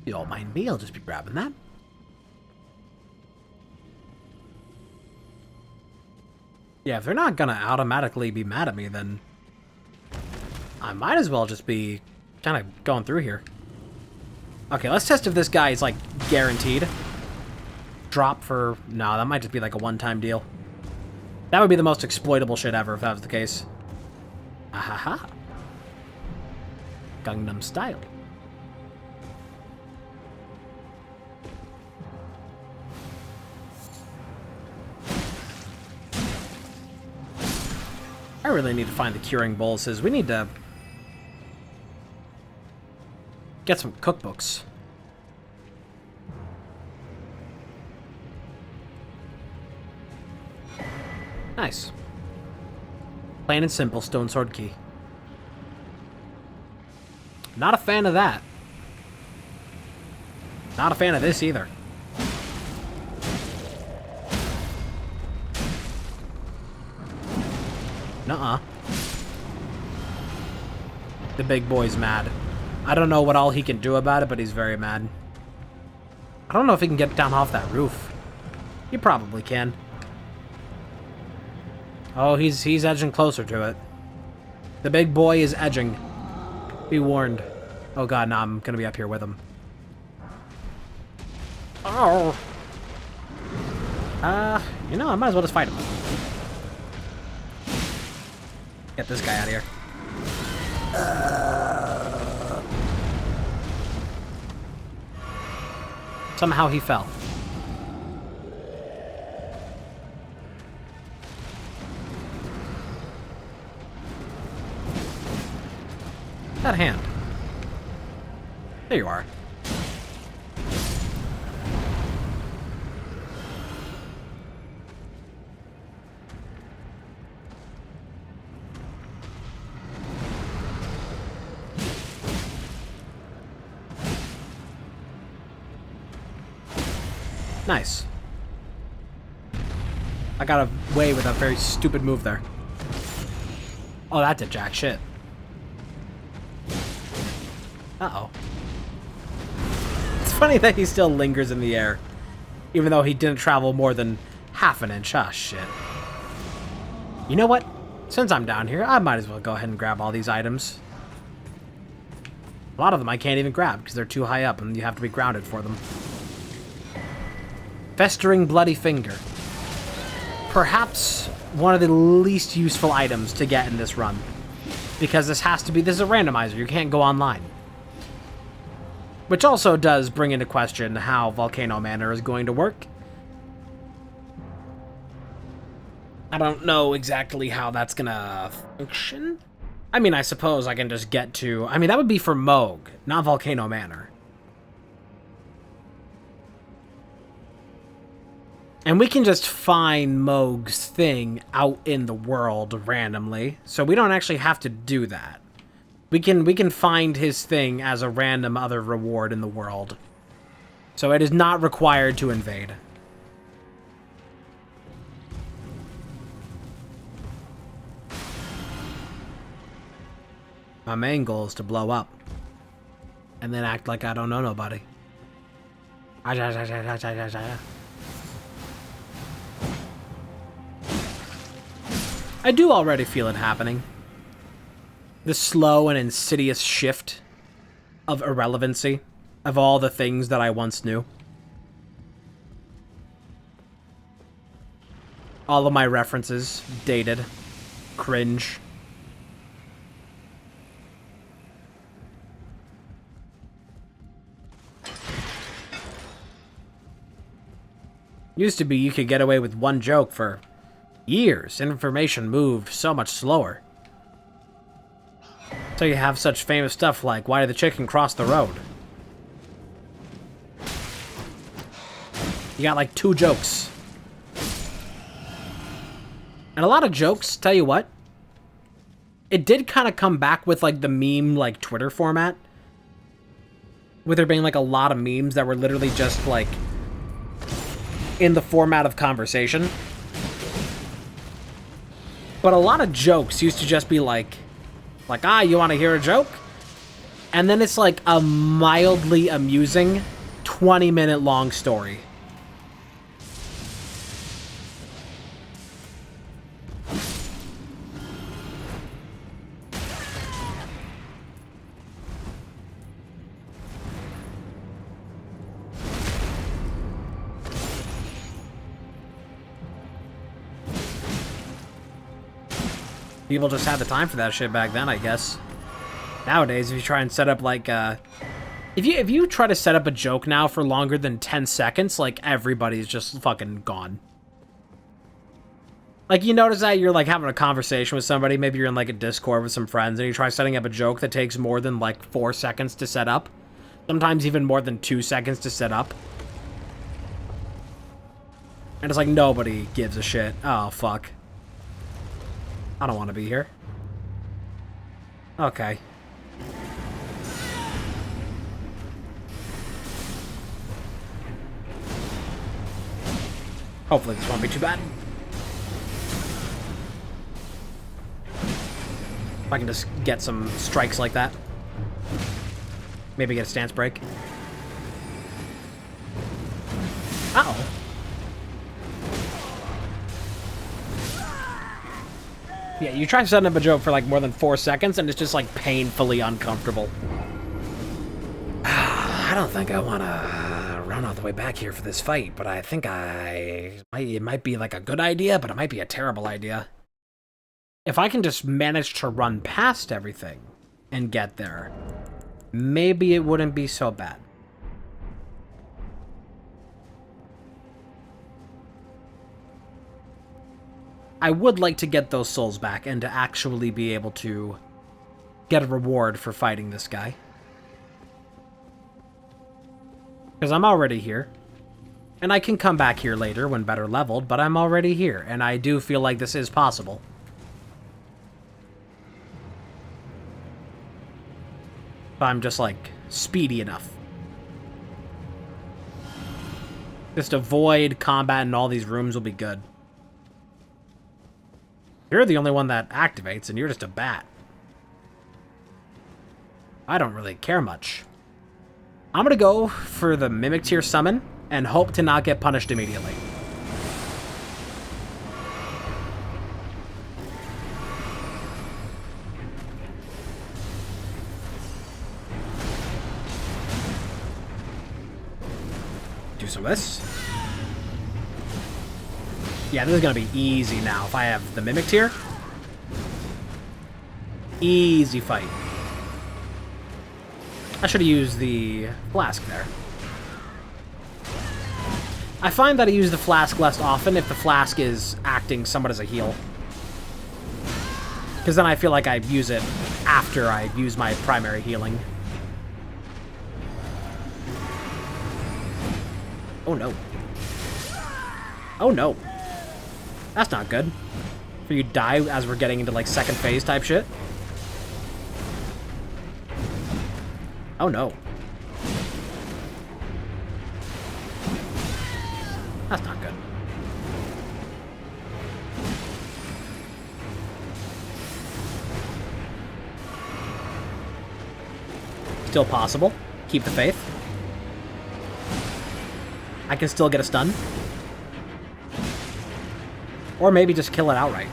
Speaker 1: You don't mind me, I'll just be grabbing that. Yeah, if they're not gonna automatically be mad at me, then I might as well just be kind of going through here. Okay, let's test if this guy is, like, guaranteed. Drop for... No, that might just be, like, a one-time deal. That would be the most exploitable shit ever if that was the case. Ahaha. Gangnam Style. I really need to find the curing boluses. We need to get some cookbooks. Nice. Plain and simple stone sword key. Not a fan of that. Not a fan of this either. Nuh-uh. The big boy's mad. I don't know what all he can do about it, but he's very mad. I don't know if he can get down off that roof. He probably can. Oh, he's edging closer to it. The big boy is edging. Be warned. Oh god, no, I'm gonna be up here with him. Oh. You know, I might as well just fight him. Get this guy out of here. Somehow he fell. That hand. There you are. Nice. I got away with a very stupid move there. Oh, that did jack shit. Uh-oh. It's funny that he still lingers in the air, even though he didn't travel more than half an inch. Ah, shit. You know what? Since I'm down here, I might as well go ahead and grab all these items. A lot of them I can't even grab because they're too high up and you have to be grounded for them. Festering Bloody Finger. Perhaps one of the least useful items to get in this run. Because this is a randomizer, you can't go online. Which also does bring into question how Volcano Manor is going to work. I don't know exactly how that's gonna function. I mean, I suppose I can just get to... I mean, that would be for Moog, not Volcano Manor. And we can just find Moog's thing out in the world randomly, so we don't actually have to do that. We can find his thing as a random other reward in the world. So it is not required to invade. My main goal is to blow up. And then act like I don't know nobody. I do already feel it happening. The slow and insidious shift of irrelevancy of all the things that I once knew. All of my references, dated, cringe. Used to be you could get away with one joke for years. Information moved so much slower. So you have such famous stuff like, why did the chicken cross the road? You got like 2 jokes. And a lot of jokes, tell you what, it did kind of come back with like the meme like Twitter format. With there being like a lot of memes that were literally just like in the format of conversation. But a lot of jokes used to just be like, you want to hear a joke? And then it's like a mildly amusing 20-minute long story. People just had the time for that shit back then, I guess. Nowadays, if you try and set up, like, if you try to set up a joke now for longer than 10 seconds, like, everybody's just fucking gone. Like, you notice that you're, like, having a conversation with somebody, maybe you're in, like, a Discord with some friends, and you try setting up a joke that takes more than, like, 4 seconds to set up. Sometimes even more than 2 seconds to set up. And it's like, nobody gives a shit. Oh, fuck. I don't want to be here. Okay. Hopefully this won't be too bad. If I can just get some strikes like that. Maybe get a stance break. Uh-oh. Yeah, you try setting up a joke for like more than 4 seconds and it's just like painfully uncomfortable. I don't think I want to run all the way back here for this fight, but I think it might be like a good idea, but it might be a terrible idea. If I can just manage to run past everything and get there, maybe it wouldn't be so bad. I would like to get those souls back and to actually be able to get a reward for fighting this guy. Because I'm already here. And I can come back here later when better leveled, but I'm already here, and I do feel like this is possible. If I'm just, like, speedy enough. Just avoid combat in all these rooms will be good. You're the only one that activates, and you're just a bat. I don't really care much. I'm gonna go for the Mimic Tier summon, and hope to not get punished immediately. Do some of this. Yeah, this is gonna be easy now if I have the Mimic Tier. Easy fight. I should have used the flask there. I find that I use the flask less often if the flask is acting somewhat as a heal. Because then I feel like I use it after I use my primary healing. Oh no. Oh no. That's not good. For you die as we're getting into like second phase type shit. Oh no. That's not good. Still possible. Keep the faith. I can still get a stun. Or maybe just kill it outright.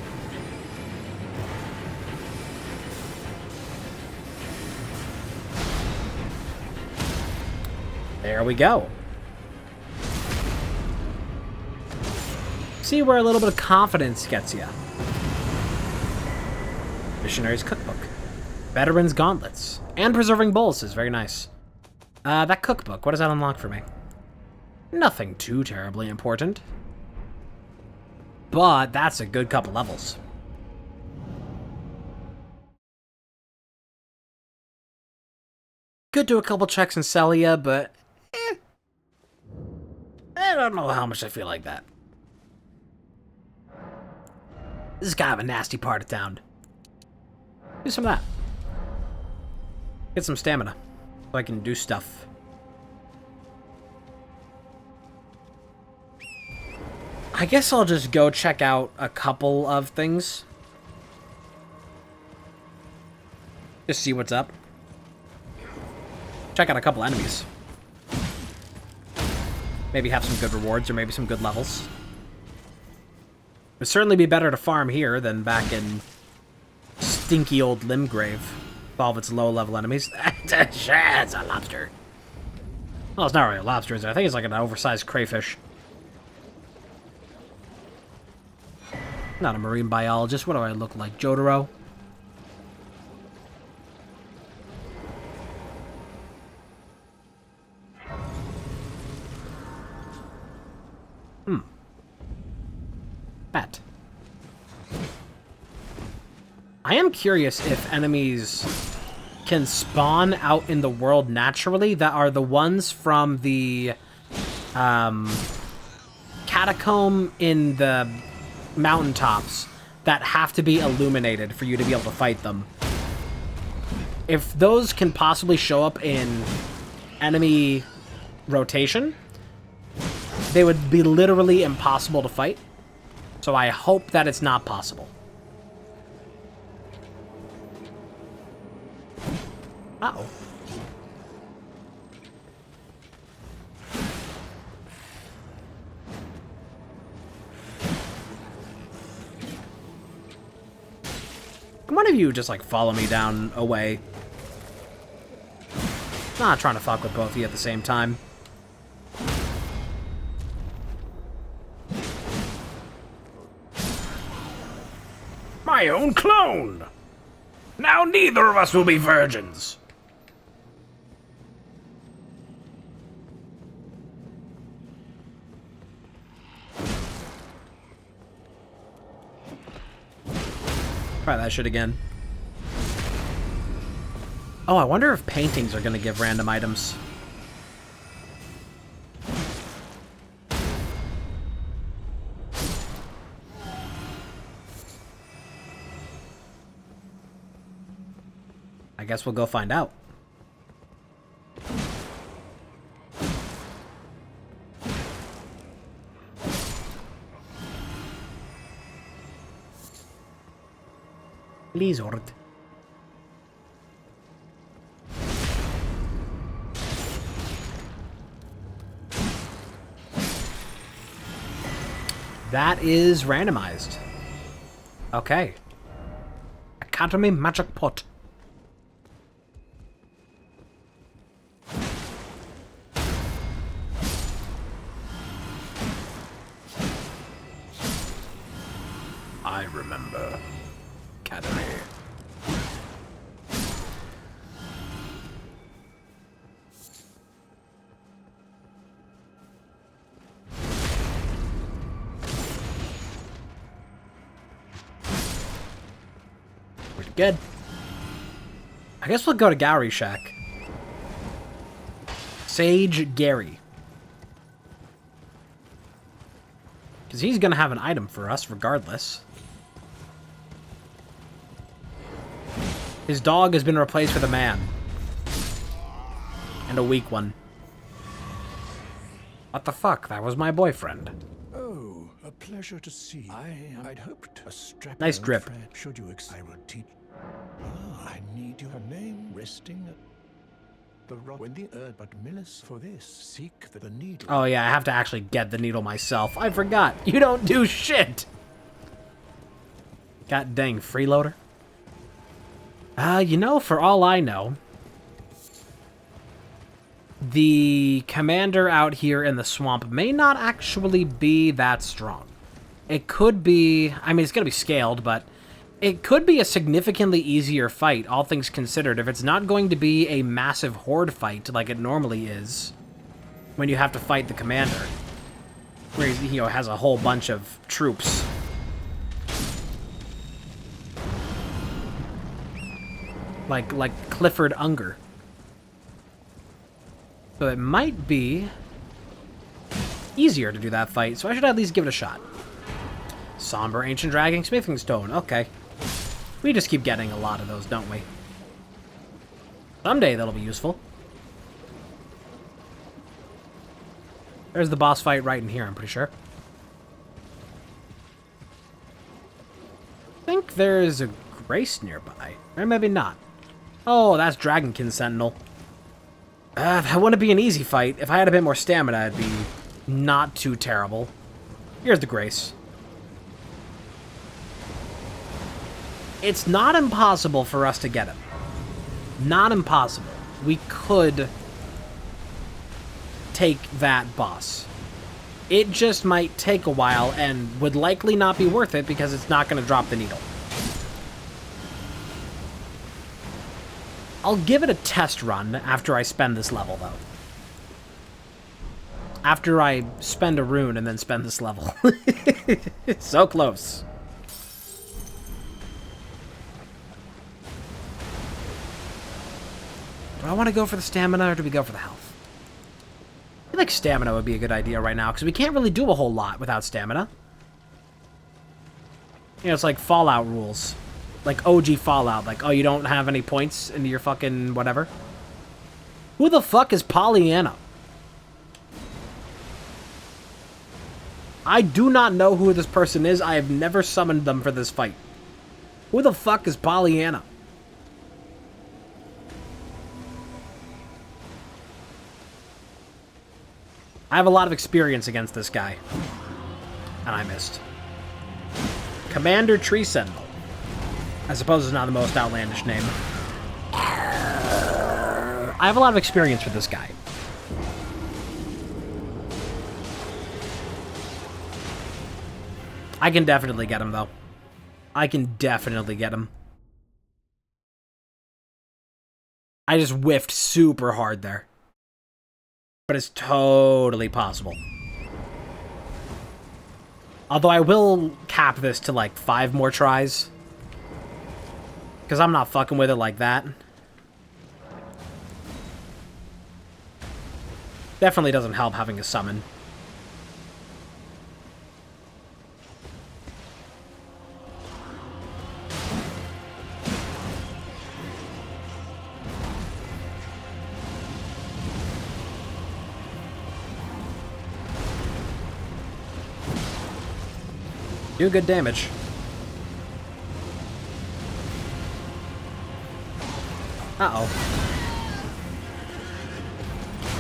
Speaker 1: There we go. See where a little bit of confidence gets you. Missionary's Cookbook. Veteran's Gauntlets. And Preserving Bowls is very nice. That cookbook, what does that unlock for me? Nothing too terribly important. But that's a good couple levels. Could do a couple checks in Celia, but I don't know how much I feel like that. This is kind of a nasty part of town. Do some of that. Get some stamina so I can do stuff. I guess I'll just go check out a couple of things. Just see what's up. Check out a couple enemies. Maybe have some good rewards or maybe some good levels. It would certainly be better to farm here than back in stinky old Limgrave. With all of its low-level enemies. It's a lobster. Well, it's not really a lobster, is it? I think it's like an oversized crayfish. Not a marine biologist. What do I look like? Jotaro? Bet. I am curious if enemies can spawn out in the world naturally that are the ones from the catacomb in the mountaintops that have to be illuminated for you to be able to fight them. If those can possibly show up in enemy rotation, they would be literally impossible to fight. So I hope that it's not possible. Uh-oh. Can one of you just, like, follow me down away? Not trying to fuck with both of you at the same time. My own clone! Now neither of us will be virgins! Try that shit again. Oh, I wonder if paintings are gonna give random items. I guess we'll go find out. Lizard. That is randomized. Okay. Academy Magic Pot. I remember. Academy. Pretty good. I guess we'll go to Gary Shack. Sage Gary. Because he's going to have an item for us regardless. His dog has been replaced with a man. And a weak one. What the fuck? That was my boyfriend.
Speaker 5: Oh, a pleasure to see. I'd hoped a strap.
Speaker 1: Nice drip.
Speaker 5: Should you I will teach. I need your name resting at the rock when the herb, but Millis for this. Seek the needle.
Speaker 1: Oh yeah, I have to actually get the needle myself. I forgot. You don't do shit. God dang, freeloader. You know, for all I know, the commander out here in the swamp may not actually be that strong. It could be, I mean, it's going to be scaled, but it could be a significantly easier fight, all things considered, if it's not going to be a massive horde fight like it normally is when you have to fight the commander, where he, you know, has a whole bunch of troops. Like Clifford Unger. So it might be easier to do that fight, so I should at least give it a shot. Somber Ancient Dragon Smithing Stone, okay. We just keep getting a lot of those, don't we? Someday that'll be useful. There's the boss fight right in here, I'm pretty sure. I think there's a Grace nearby. Or maybe not. Oh, that's Dragonkin Sentinel. That wouldn't be an easy fight. If I had a bit more stamina, it'd be not too terrible. Here's the Grace. It's not impossible for us to get him. Not impossible. We could take that boss. It just might take a while and would likely not be worth it because it's not going to drop the needle. I'll give it a test run after I spend this level, though. After I spend a rune and then spend this level. So close. Do I want to go for the stamina or do we go for the health? I feel like stamina would be a good idea right now because we can't really do a whole lot without stamina. You know, it's like Fallout rules. Like OG Fallout, like, oh, you don't have any points into your fucking whatever? Who the fuck is Pollyanna? I do not know who this person is. I have never summoned them for this fight. Who the fuck is Pollyanna? I have a lot of experience against this guy. And I missed. Commander Tree Sentinel. I suppose it's not the most outlandish name. I have a lot of experience with this guy. I can definitely get him, though. I can definitely get him. I just whiffed super hard there. But it's totally possible. Although I will cap this to like 5 more tries. Because I'm not fucking with it like that. Definitely doesn't help having a summon. Do good damage. Uh-oh.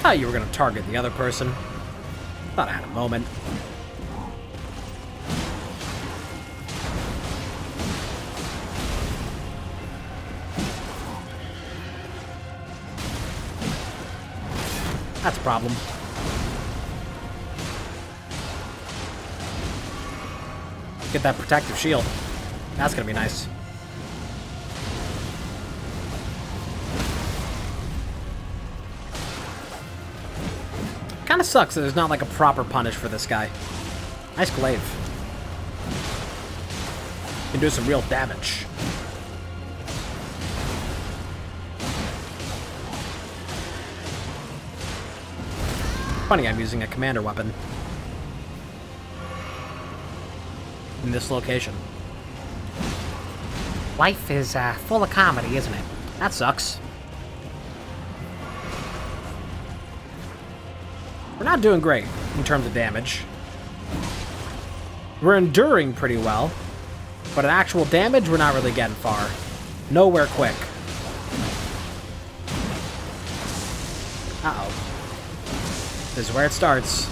Speaker 1: Thought you were gonna target the other person. Thought I had a moment. That's a problem. Get that protective shield. That's gonna be nice. Kinda sucks that there's not like a proper punish for this guy. Nice glaive. Can do some real damage. Funny, I'm using a commander weapon. in this location. Life is full of comedy, isn't it? That sucks. We're not doing great in terms of damage. We're enduring pretty well, but in actual damage, we're not really getting far. Nowhere quick. Uh-oh. This is where it starts.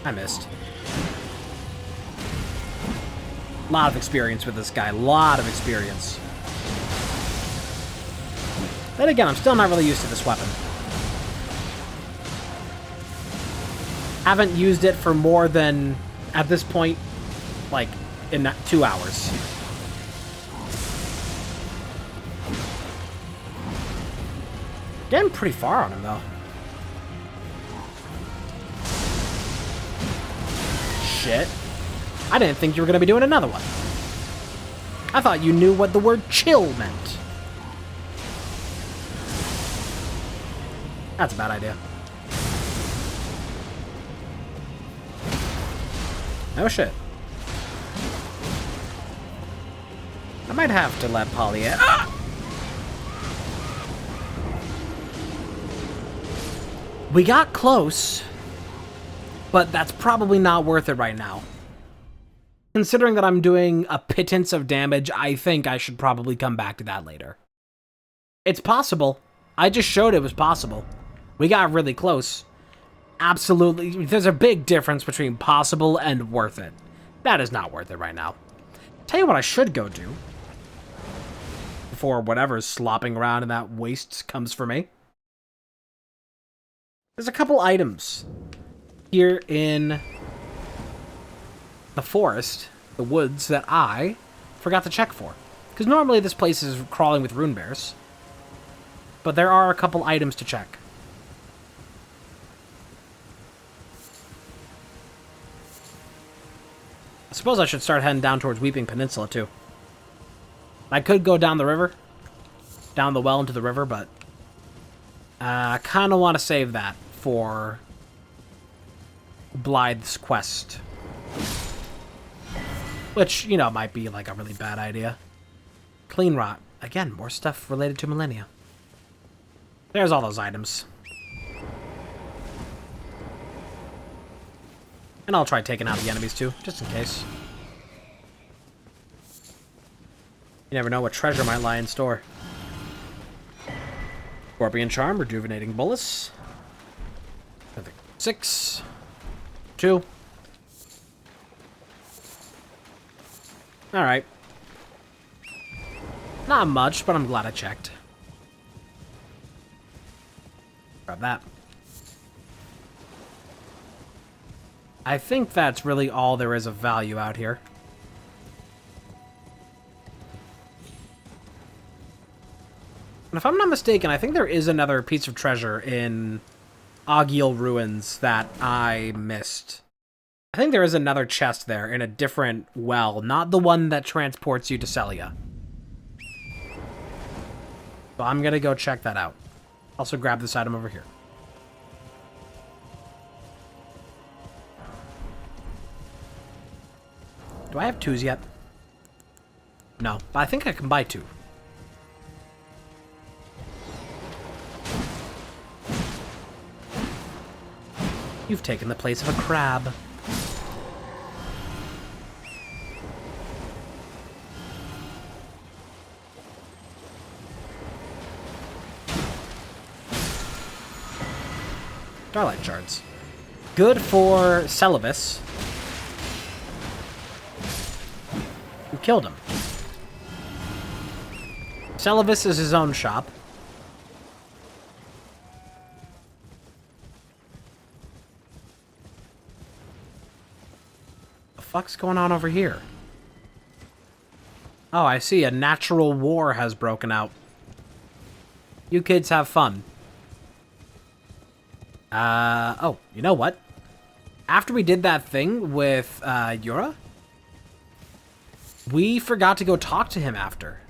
Speaker 1: I missed. A lot of experience with this guy. A lot of experience. Then again, I'm still not really used to this weapon. Haven't used it for more than, at this point, like, in 2 hours. Getting pretty far on him, though. Shit. I didn't think you were going to be doing another one. I thought you knew what the word chill meant. That's a bad idea. Oh shit. I might have to let Polly in. Ah! We got close, but that's probably not worth it right now. Considering that I'm doing a pittance of damage, I think I should probably come back to that later. It's possible. I just showed it was possible. We got really close. Absolutely. There's a big difference between possible and worth it. That is not worth it right now. Tell you what I should go do. Before whatever's slopping around in that waste comes for me. There's a couple items here in the forest, the woods, that I forgot to check for. Because normally this place is crawling with rune bears. But there are a couple items to check. I suppose I should start heading down towards Weeping Peninsula, too. I could go down the river. Down the well into the river, but... I kind of want to save that for... Blythe's quest. Which, you know, might be, like, a really bad idea. Clean rot. Again, more stuff related to Millennia. There's all those items. And I'll try taking out the enemies too, just in case. You never know what treasure might lie in store. Scorpion Charm, Rejuvenating Bullets. 6. 2. Alright. Not much, but I'm glad I checked. Grab that. I think that's really all there is of value out here. And if I'm not mistaken, I think there is another piece of treasure in Agiel Ruins that I missed. I think there is another chest there in a different well, not the one that transports you to Celia. So I'm gonna go check that out. Also grab this item over here. Do I have 2s yet? No, but I think I can buy 2. You've taken the place of a crab. Starlight shards. Good for Celavis. We killed him. Celavis is his own shop. The fuck's going on over here? Oh, I see. A natural war has broken out. You kids have fun. Oh, you know what? After we did that thing with, Yura, we forgot to go talk to him after.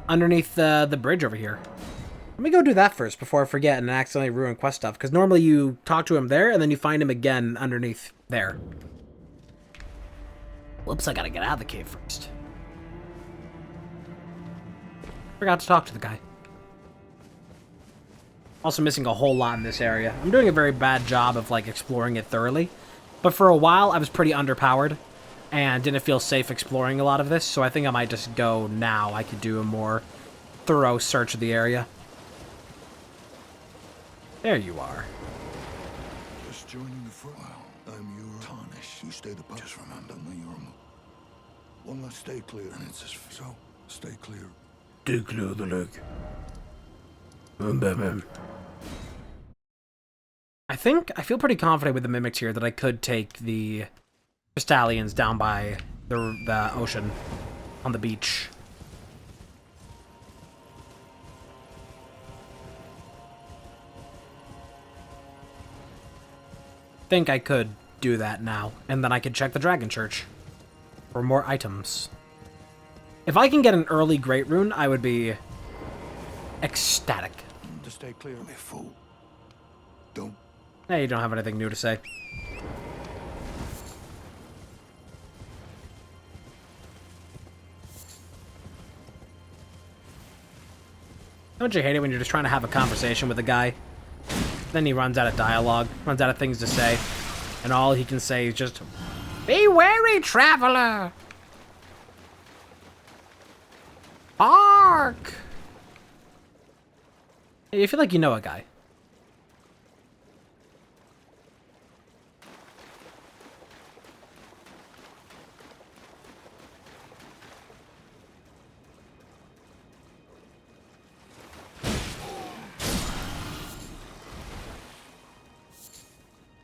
Speaker 1: Underneath the bridge over here. Let me go do that first before I forget and accidentally ruin quest stuff, because normally you talk to him there, and then you find him again underneath there. Whoops, I gotta get out of the cave first. Forgot to talk to the guy. Also missing a whole lot in this area. I'm doing a very bad job of, like, exploring it thoroughly. But for a while, I was pretty underpowered, and didn't feel safe exploring a lot of this, so I think I might just go now. I could do a more thorough search of the area. There you are.
Speaker 5: Just joining the front. Well, I'm your tarnish. You stay the post. Just remember, you're one last stay clear. And it's just so stay clear. Stay clear of the lake.
Speaker 1: I feel pretty confident with the mimics here that I could take the Crystallians down by the ocean on the beach. Think I could do that now, and then I could check the Dragon Church for more items. If I can get an early Great Rune, I would be ecstatic.
Speaker 5: Just stay clear of me, fool. Don't.
Speaker 1: Hey, you don't have anything new to say. Don't you hate it when you're just trying to have a conversation with a guy? Then he runs out of dialogue, runs out of things to say, and all he can say is just, "Be wary, traveler! Hark!" You feel like you know a guy.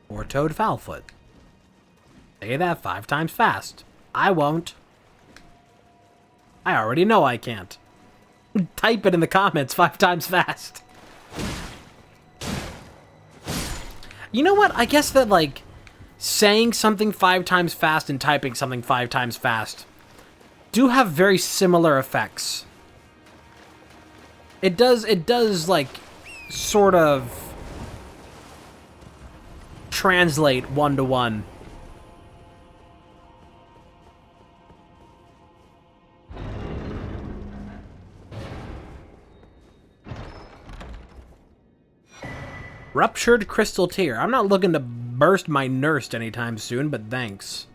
Speaker 1: Four-toed Foulfoot. Say that 5 times fast. I won't. I already know I can't. Type it in the comments 5 times fast. You know what? I guess that, like, saying something 5 times fast and typing something 5 times fast do have very similar effects. It does, like, sort of translate 1-to-1. Ruptured Crystal Tear. I'm not looking to burst my nurse anytime soon, but thanks.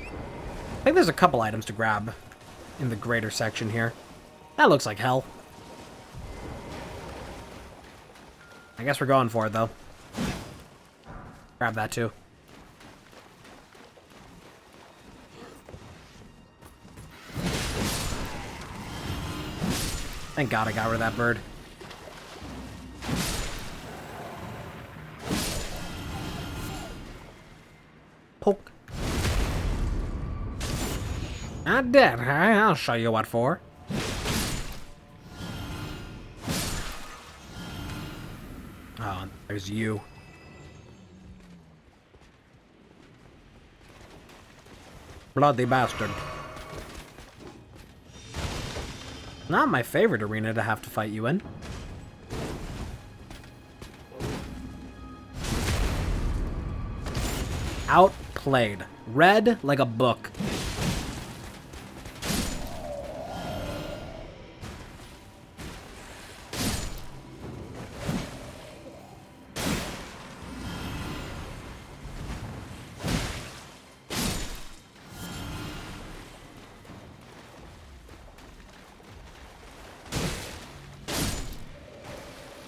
Speaker 1: I think there's a couple items to grab in the greater section here. That looks like hell. I guess we're going for it, though. Grab that, too. Thank God I got rid of that bird. Poke. Not dead, huh? I'll show you what for. Oh, there's you. Bloody bastard. Not my favorite arena to have to fight you in. Outplayed. Read like a book.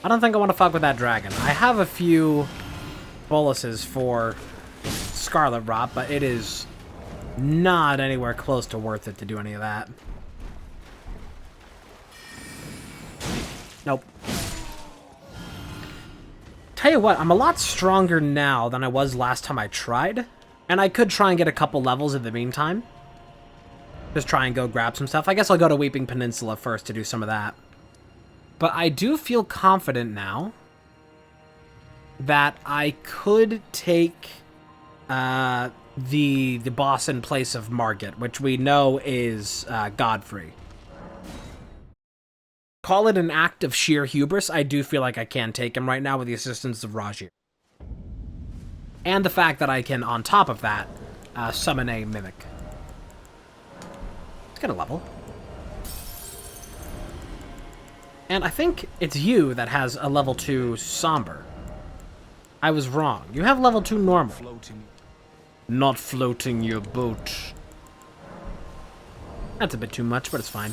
Speaker 1: I don't think I want to fuck with that dragon. I have a few boluses for Scarlet Rot, but it is not anywhere close to worth it to do any of that. Nope. Tell you what, I'm a lot stronger now than I was last time I tried, and I could try and get a couple levels in the meantime. Just try and go grab some stuff. I guess I'll go to Weeping Peninsula first to do some of that. But I do feel confident now that I could take the boss in place of Margit, which we know is Godfrey. call it an act of sheer hubris, I do feel like I can take him right now with the assistance of Rajir. And the fact that I can, on top of that, summon a Mimic. Let's get a level. And I think it's you that has a level 2 Somber. I was wrong. You have level 2 Normal.
Speaker 3: Floating.
Speaker 1: Not floating your boat. That's a bit too much, but it's fine.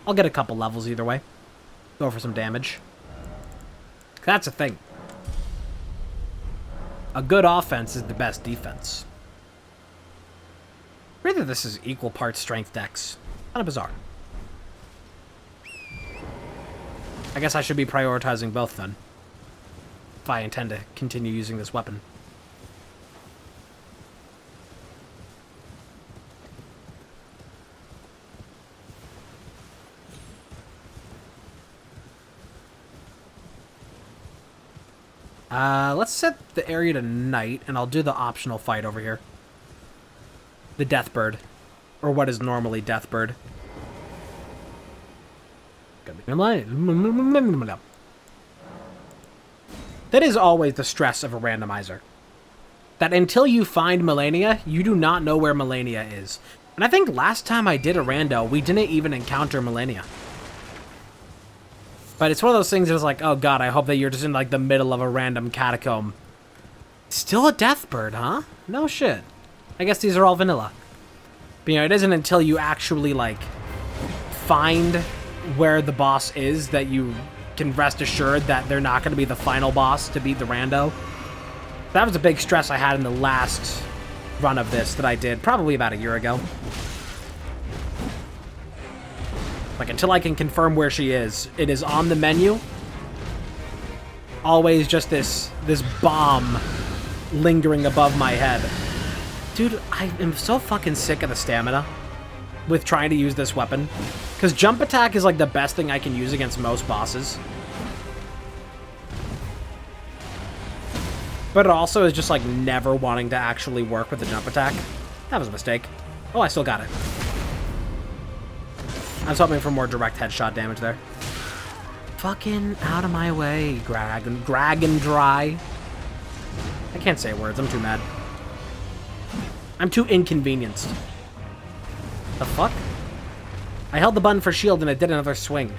Speaker 1: I'll get a couple levels either way. Go for some damage. That's a thing. A good offense is the best defense. Really, this is equal parts strength decks. Kind of bizarre. I guess I should be prioritizing both then, if I intend to continue using this weapon. Let's set the area to night, and I'll do the optional fight over here. The Deathbird. Or what is normally Deathbird. That is always the stress of a randomizer. That until you find Melania, you do not know where Melania is. And I think last time I did a rando, we didn't even encounter Melania. But it's one of those things that's like, oh god, I hope that you're just in like the middle of a random catacomb. Still a Deathbird, huh? No shit. I guess these are all vanilla. But you know, it isn't until you actually like find where the boss is that you can rest assured that they're not going to be the final boss to beat the rando. That was a big stress I had in the last run of this that I did probably about a year ago. Like, until I can confirm where she is, it is on the menu. Always just this bomb lingering above my head. Dude, I am so fucking sick of the stamina with trying to use this weapon. Because jump attack is like the best thing I can use against most bosses. But it also is just like never wanting to actually work with the jump attack. That was a mistake. Oh, I still got it. I was hoping for more direct headshot damage there. Fucking out of my way, Grag and Dry. I can't say words, I'm too mad. I'm too inconvenienced. The fuck? I held the button for shield and it did another swing.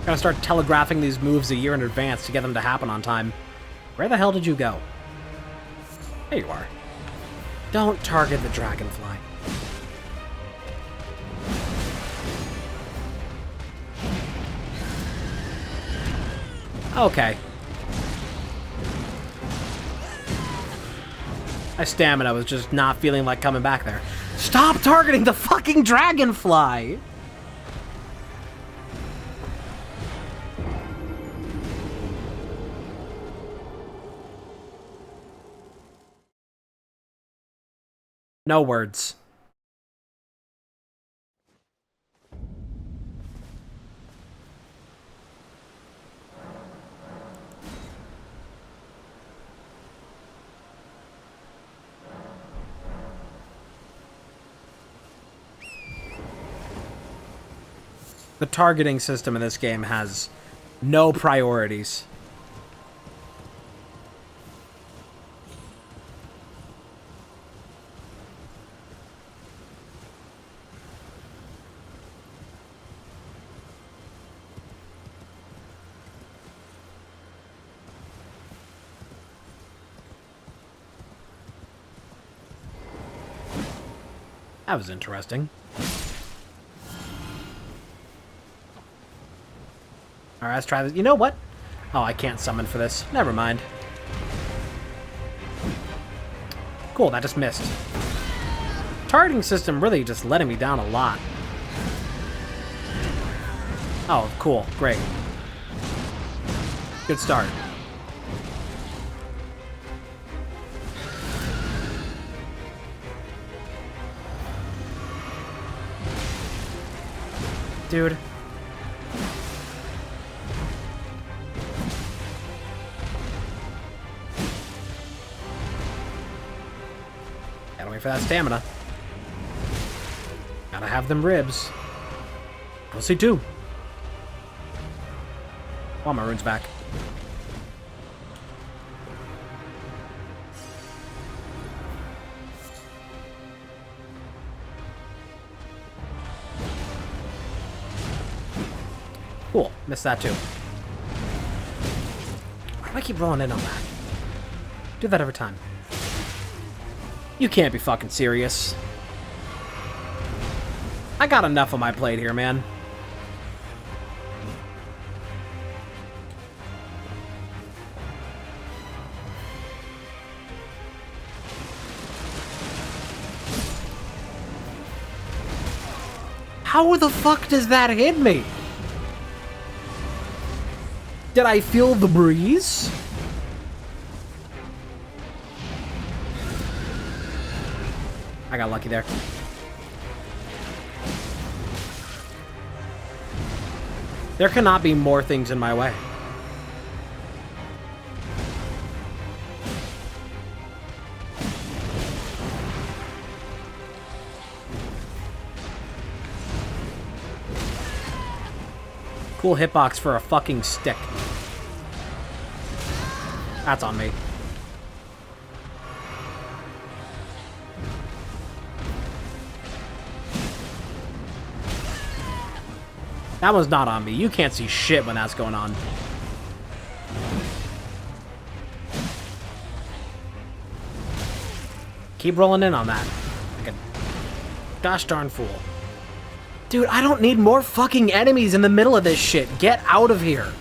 Speaker 1: Gotta start telegraphing these moves a year in advance to get them to happen on time. Where the hell did you go? There you are. Don't target the dragonfly. Okay. My stamina was just not feeling like coming back there. Stop targeting the fucking dragonfly! No words. The targeting system in this game has no priorities. That was interesting. Alright, let's try this. You know what? Oh, I can't summon for this. Never mind. Cool, that just missed. Targeting system really just letting me down a lot. Oh, cool. Great. Good start. Dude. Sorry for that stamina. Gotta have them ribs. We'll see too. Oh, my rune's back. Cool. Missed that too. Why do I keep rolling in on that? Do that every time. You can't be fucking serious. I got enough on my plate here, man. How the fuck does that hit me? Did I feel the breeze? I got lucky there. There cannot be more things in my way. Cool hitbox for a fucking stick. That's on me. That one's not on me. You can't see shit when that's going on. Keep rolling in on that. Like a gosh darn fool. Dude, I don't need more fucking enemies in the middle of this shit. Get out of here.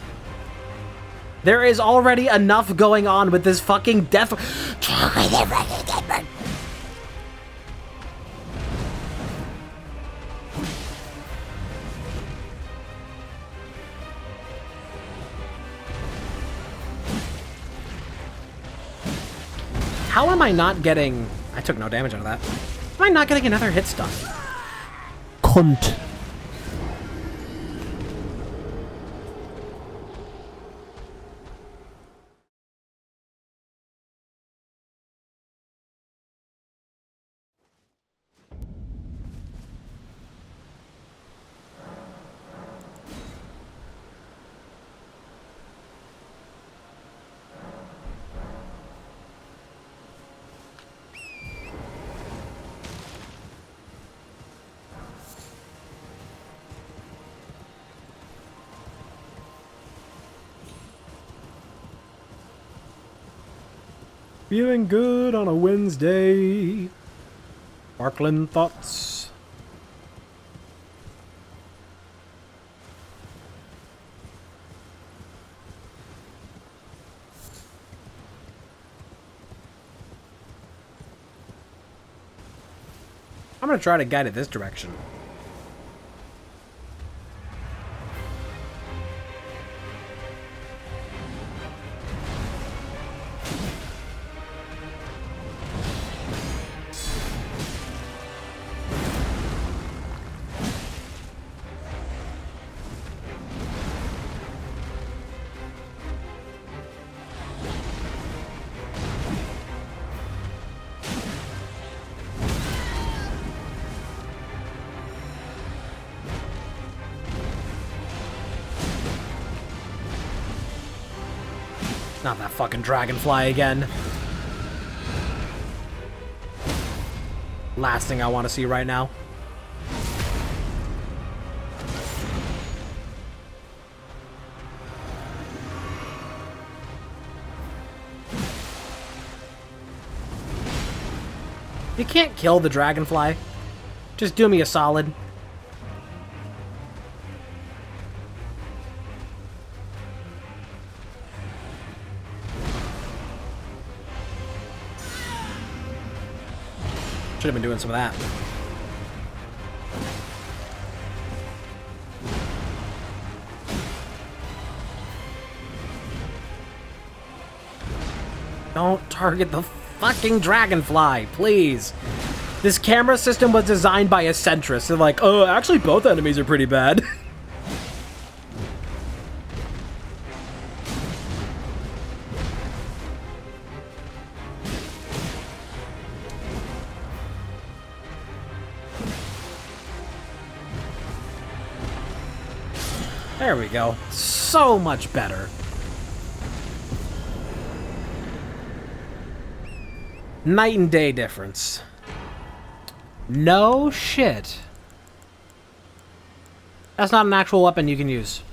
Speaker 1: There is already enough going on with this fucking death. How am I not getting... I took no damage out of that. Am I not getting another hit stun? Cunt. Feeling good on a Wednesday. Sparkling thoughts. I'm gonna try to guide it this direction. Not that fucking dragonfly again. Last thing I want to see right now. You can't kill the dragonfly. Just do me a solid. Should have been doing some of that. Don't target the fucking dragonfly, please. This camera system was designed by a centrist. They're like, oh, actually both enemies are pretty bad. There we go. So much better. Night and day difference. No shit. That's not an actual weapon you can use.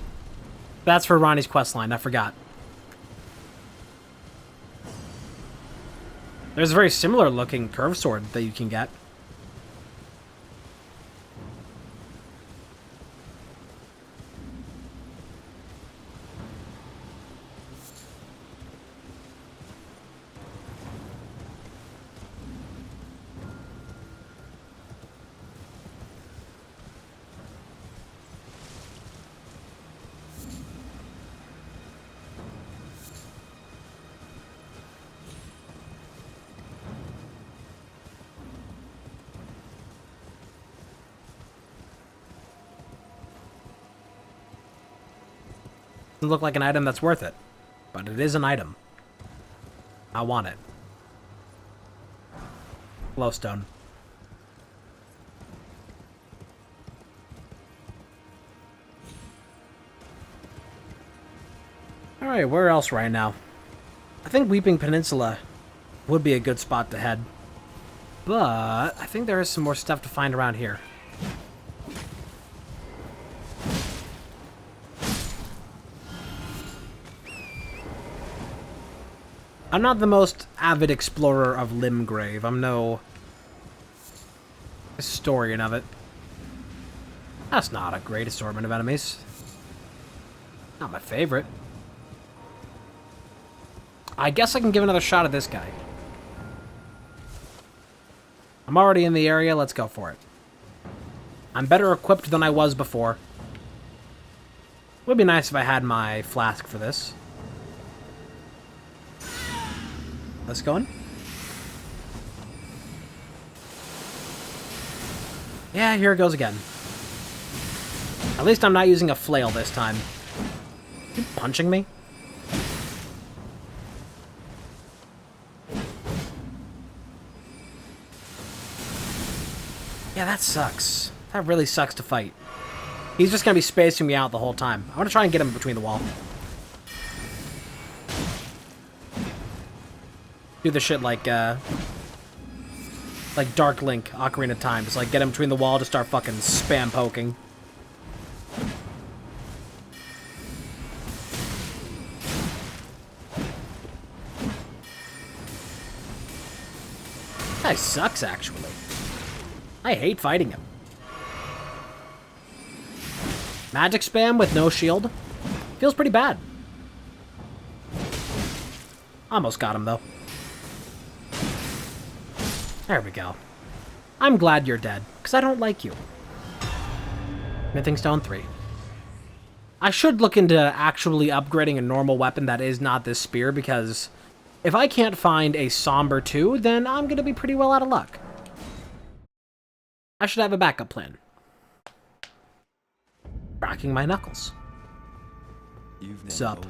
Speaker 1: That's for Ronnie's questline, I forgot. There's a very similar looking curved sword that you can get. Doesn't look like an item that's worth it, but it is an item. I want it. Glowstone. Alright, where else right now? I think Weeping Peninsula would be a good spot to head. But I think there is some more stuff to find around here. I'm not the most avid explorer of Limgrave. I'm no historian of it. That's not a great assortment of enemies. Not my favorite. I guess I can give another shot at this guy. I'm already in the area, let's go for it. I'm better equipped than I was before. Would be nice if I had my flask for this. Let's go in. Yeah, here it goes again. At least I'm not using a flail this time. You punching me? Yeah, that sucks. That really sucks to fight. He's just gonna be spacing me out the whole time. I want to try and get him between the wall. Do the shit like Dark Link, Ocarina of Time. Just like get him between the wall to start fucking spam poking. That guy sucks, actually. I hate fighting him. Magic spam with no shield? Feels pretty bad. Almost got him, though. There we go. I'm glad you're dead, because I don't like you. Smithing Stone 3. I should look into actually upgrading a normal weapon that is not this spear, because if I can't find a Somber 2, then I'm going to be pretty well out of luck. I should have a backup plan. Cracking my knuckles. Sup.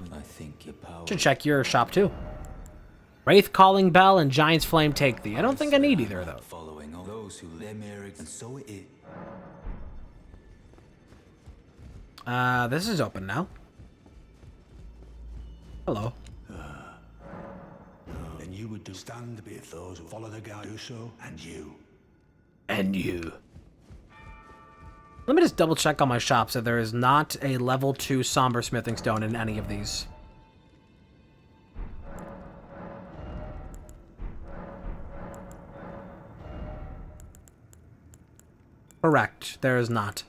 Speaker 1: Should check your shop too. Wraith Calling Bell and Giant's Flame Take Thee. I don't think I need either of those.
Speaker 3: Following all those who live and so it.
Speaker 1: This is open now. Hello.
Speaker 5: Then you would stand with those who follow the guy who so, and you.
Speaker 1: And you. Let me just double check on my shops that there is not a level 2 Somber Smithing Stone in any of these. Correct, there is not.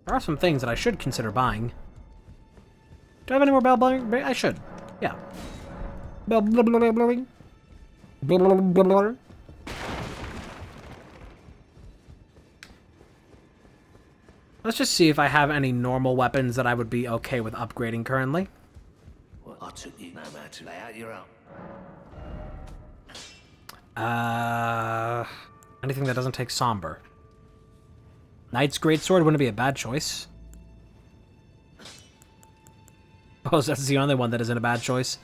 Speaker 1: There are some things that I should consider buying. Do I have any more bell blowing? I should. Yeah. Bell blowing. Let's just see if I have any normal weapons that I would be okay with upgrading currently.
Speaker 2: Well, I took you no matter. Lay out your own.
Speaker 1: Anything that doesn't take Somber. Knight's Greatsword wouldn't be a bad choice. Suppose that's the only one that isn't a bad choice.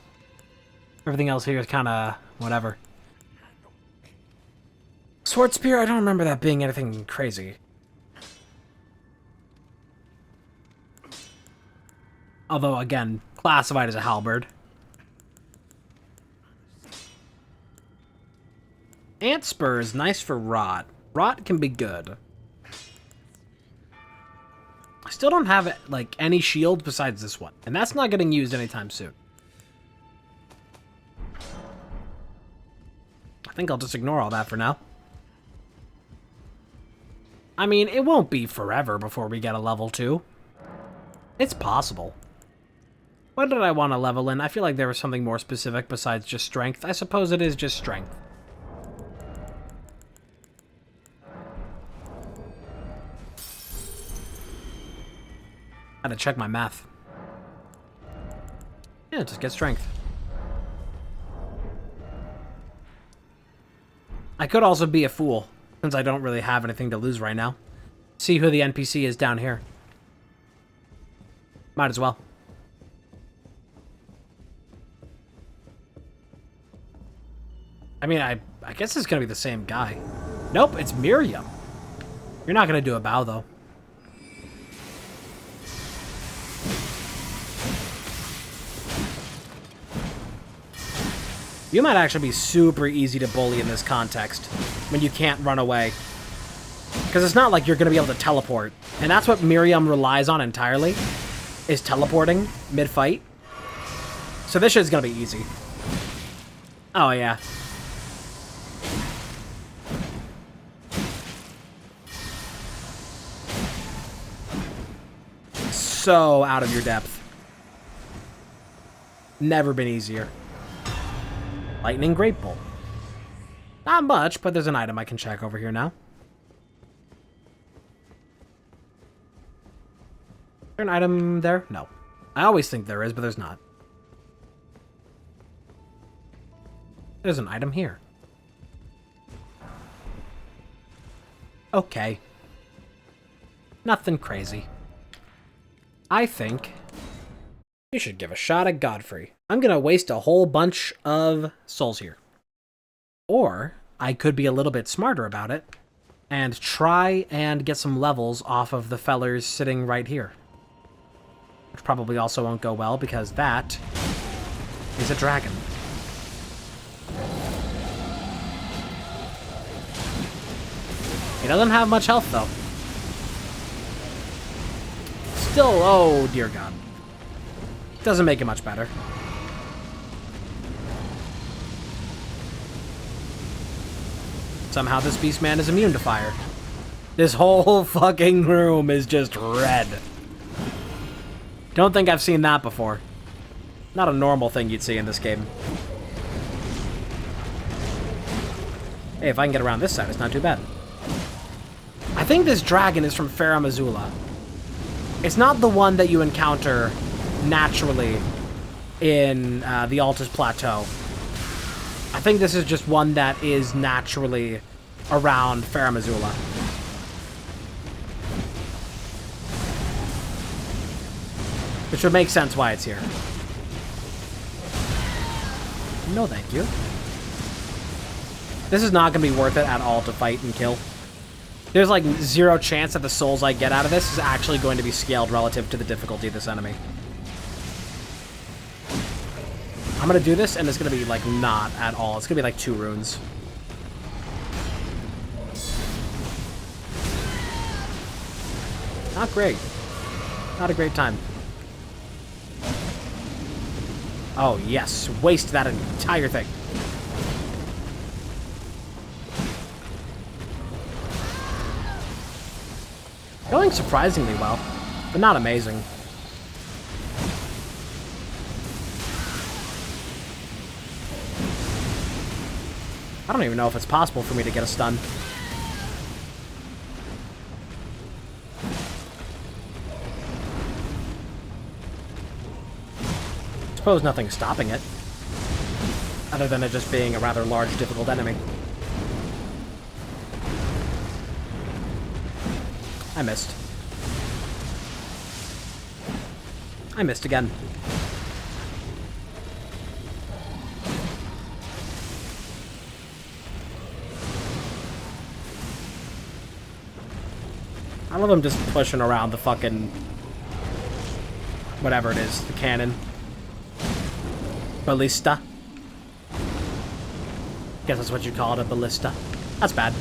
Speaker 1: Everything else here is kind of whatever. Sword Spear, I don't remember that being anything crazy. Although, again, classified as a halberd. Ant Spur is nice for rot. Rot can be good. I still don't have, like, any shield besides this one. And that's not getting used anytime soon. I think I'll just ignore all that for now. I mean, it won't be forever before we get a level 2. It's possible. What did I want to level in? I feel like there was something more specific besides just strength. I suppose it is just strength. I had to check my math. Yeah, just get strength. I could also be a fool, since I don't really have anything to lose right now. See who the NPC is down here. Might as well. I mean, I guess it's gonna be the same guy. Nope, it's Miriam. You're not gonna do a bow, though. You might actually be super easy to bully in this context, when you can't run away. Because it's not like you're going to be able to teleport. And that's what Miriam relies on entirely, is teleporting mid-fight. So this shit's going to be easy. Oh, yeah. So out of your depth. Never been easier. Lightning Great Bolt. Not much, but there's an item I can check over here now. Is there an item there? No. I always think there is, but there's not. There's an item here. Okay. Nothing crazy. I think you should give a shot at Godfrey. I'm gonna waste a whole bunch of souls here. Or I could be a little bit smarter about it and try and get some levels off of the fellers sitting right here. Which probably also won't go well because that is a dragon. He doesn't have much health though. Still, oh dear God. Doesn't make it much better. Somehow this beast man is immune to fire. This whole fucking room is just red. Don't think I've seen that before. Not a normal thing you'd see in this game. Hey, if I can get around this side, it's not too bad. I think this dragon is from Farum Azula. It's not the one that you encounter naturally in the Altus Plateau. I think this is just one that is naturally around Farum Azula. Which would make sense why it's here. No, thank you. This is not going to be worth it at all to fight and kill. There's like 0 chance that the souls I get out of this is actually going to be scaled relative to the difficulty of this enemy. I'm going to do this, and it's going to be like not at all. It's going to be like 2 runes. Not great. Not a great time. Oh, yes. Waste that entire thing. Going surprisingly well, but not amazing. I don't even know if it's possible for me to get a stun. Suppose nothing's stopping it, other than it just being a rather large, difficult enemy. I missed. I missed again. I love him just pushing around the fucking whatever it is, the cannon. Ballista. Guess that's what you call it, a ballista. That's bad.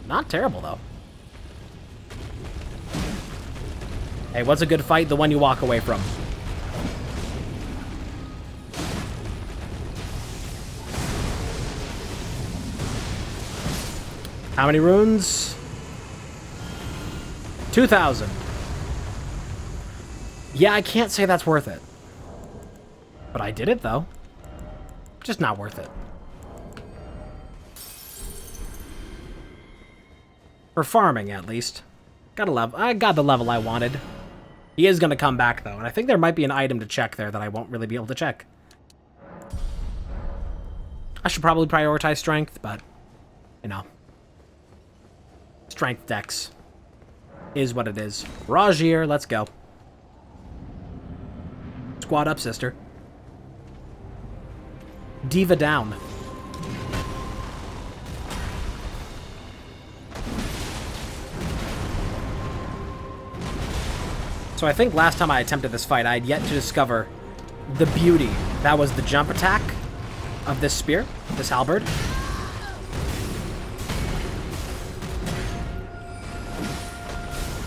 Speaker 1: Not terrible, though. Hey, what's a good fight? The one you walk away from. How many runes? 2,000. Yeah, I can't say that's worth it. But I did it, though. Just not worth it. For farming, at least. I got the level I wanted. He is going to come back, though. And I think there might be an item to check there that I won't really be able to check. I should probably prioritize strength, but, you know. Strength dex is what it is. Rajir, let's go. Squad up, sister. Diva down. So I think last time I attempted this fight, I had yet to discover the beauty. That was the jump attack of this spear, this halberd.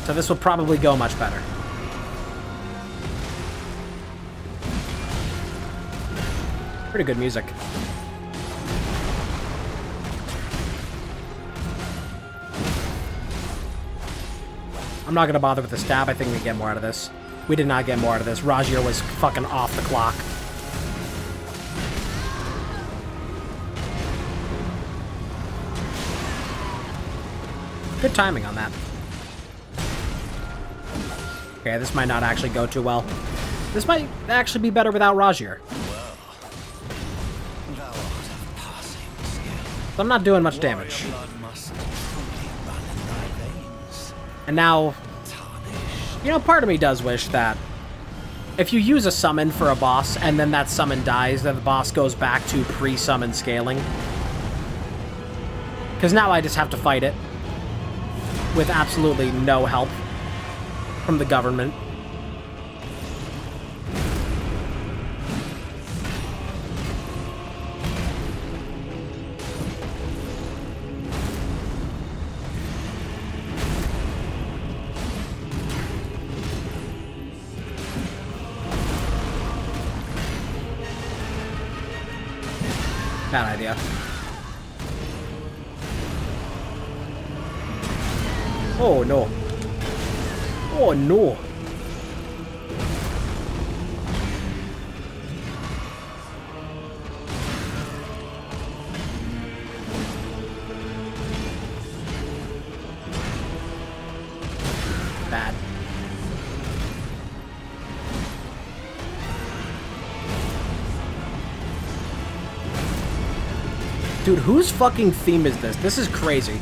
Speaker 1: So this will probably go much better. Pretty good music. I'm not gonna bother with the stab. I think we get more out of this. We did not get more out of this. Rajir was fucking off the clock. Good timing on that. Okay, this might not actually go too well. This might actually be better without Rajir. So I'm not doing much damage. And now, you know, part of me does wish that if you use a summon for a boss and then that summon dies, then the boss goes back to pre-summon scaling. Because now I just have to fight it with absolutely no help from the government. Bad idea. Oh no. Oh no. Bad. Dude, whose fucking theme is this? This is crazy.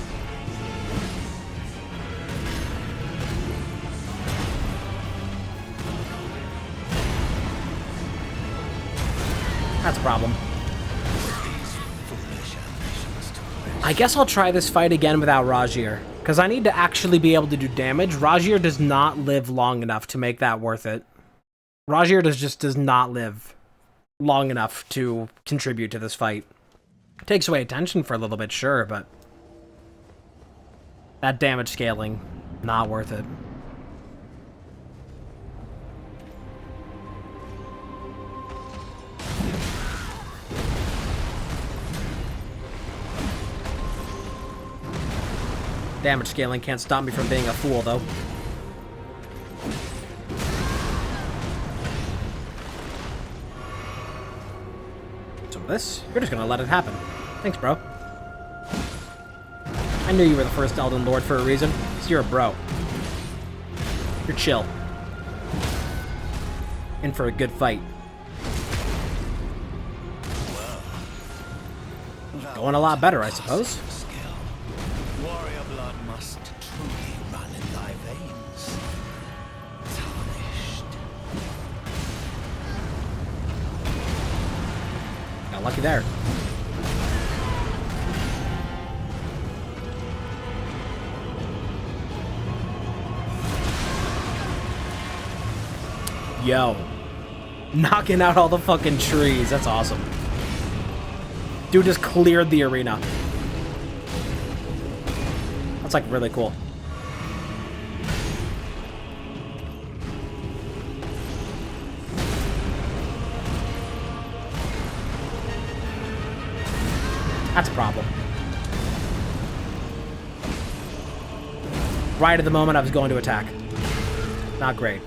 Speaker 1: That's a problem. I guess I'll try this fight again without Rajir, because I need to actually be able to do damage. Rajir does not live long enough to make that worth it. Rajir does not live long enough to contribute to this fight. Takes away attention for a little bit, sure, but that damage scaling, not worth it. Damage scaling can't stop me from being a fool, though. So this, you're just gonna let it happen. Thanks, bro. I knew you were the first Elden Lord for a reason. So you're a bro. You're chill. In for a good fight. Going a lot better, I suppose.
Speaker 2: Warrior blood must truly run in thy veins. Tarnished.
Speaker 1: Got lucky there. Yo. Knocking out all the fucking trees. That's awesome. Dude just cleared the arena. That's like really cool. That's a problem. Right at the moment I was going to attack. Not great.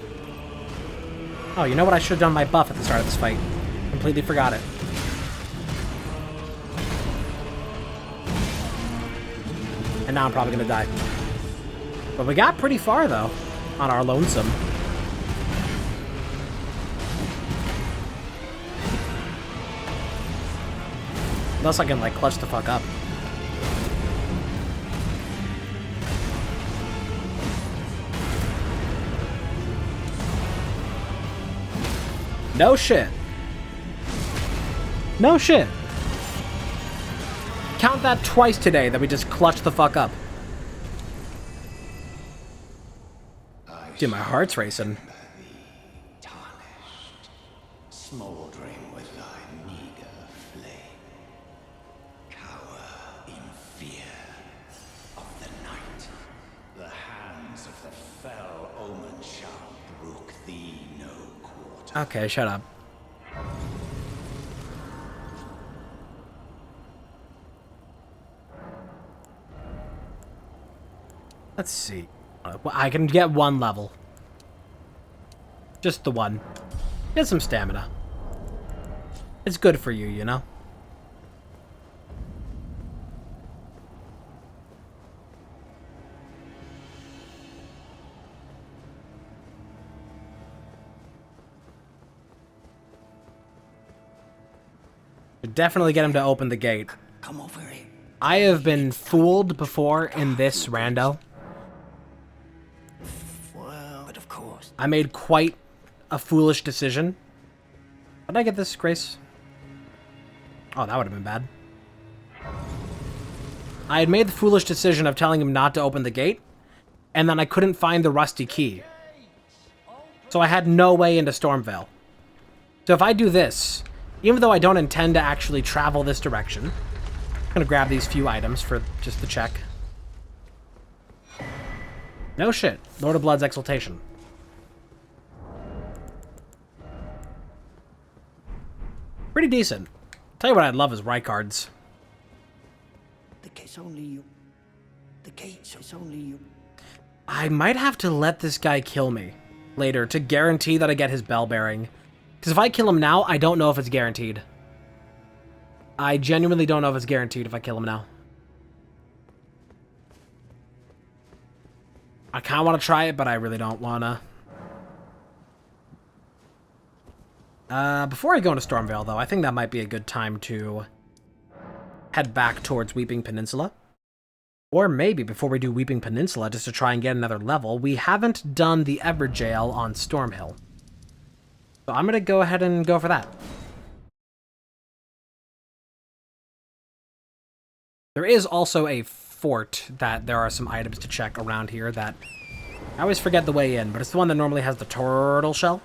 Speaker 1: Oh, you know what? I should have done my buff at the start of this fight. Completely forgot it. And now I'm probably gonna die. But we got pretty far, though, on our lonesome. Unless I can, like, clutch the fuck up. No shit. No shit. Count that twice today that we just clutched the fuck up. Dude, my heart's racing.
Speaker 6: Smoldering with thy meager flame, cower in fear of the night. The hands of the fell omen shall brook thee no quarter.
Speaker 1: Okay, shut up. Let's see. I can get one level. Just the one. Get some stamina. It's good for you, you know? Should definitely get him to open the gate.
Speaker 6: Come over here.
Speaker 1: I have been fooled before in this rando.
Speaker 6: Well, but of course.
Speaker 1: I made quite a foolish decision. Did I get this, Grace? Oh, that would have been bad. I had made the foolish decision of telling him not to open the gate, and then I couldn't find the rusty key. So I had no way into Stormvale. So if I do this, even though I don't intend to actually travel this direction, I'm gonna grab these few items for just the check. No shit. Lord of Blood's Exaltation. Pretty decent. Tell you what I'd love is Rykards.
Speaker 6: The gate's only you. The gate's only you.
Speaker 1: I might have to let this guy kill me later to guarantee that I get his bell bearing. Because if I kill him now, I don't know if it's guaranteed. I genuinely don't know if it's guaranteed if I kill him now. I kind of want to try it, but I really don't want to. Before I go into Stormvale, though, I think that might be a good time to head back towards Weeping Peninsula. Or maybe before we do Weeping Peninsula, just to try and get another level, we haven't done the Everjail on Stormhill. So I'm going to go ahead and go for that. There is also a fort that there are some items to check around here that I always forget the way in, but it's the one that normally has the turtle shell.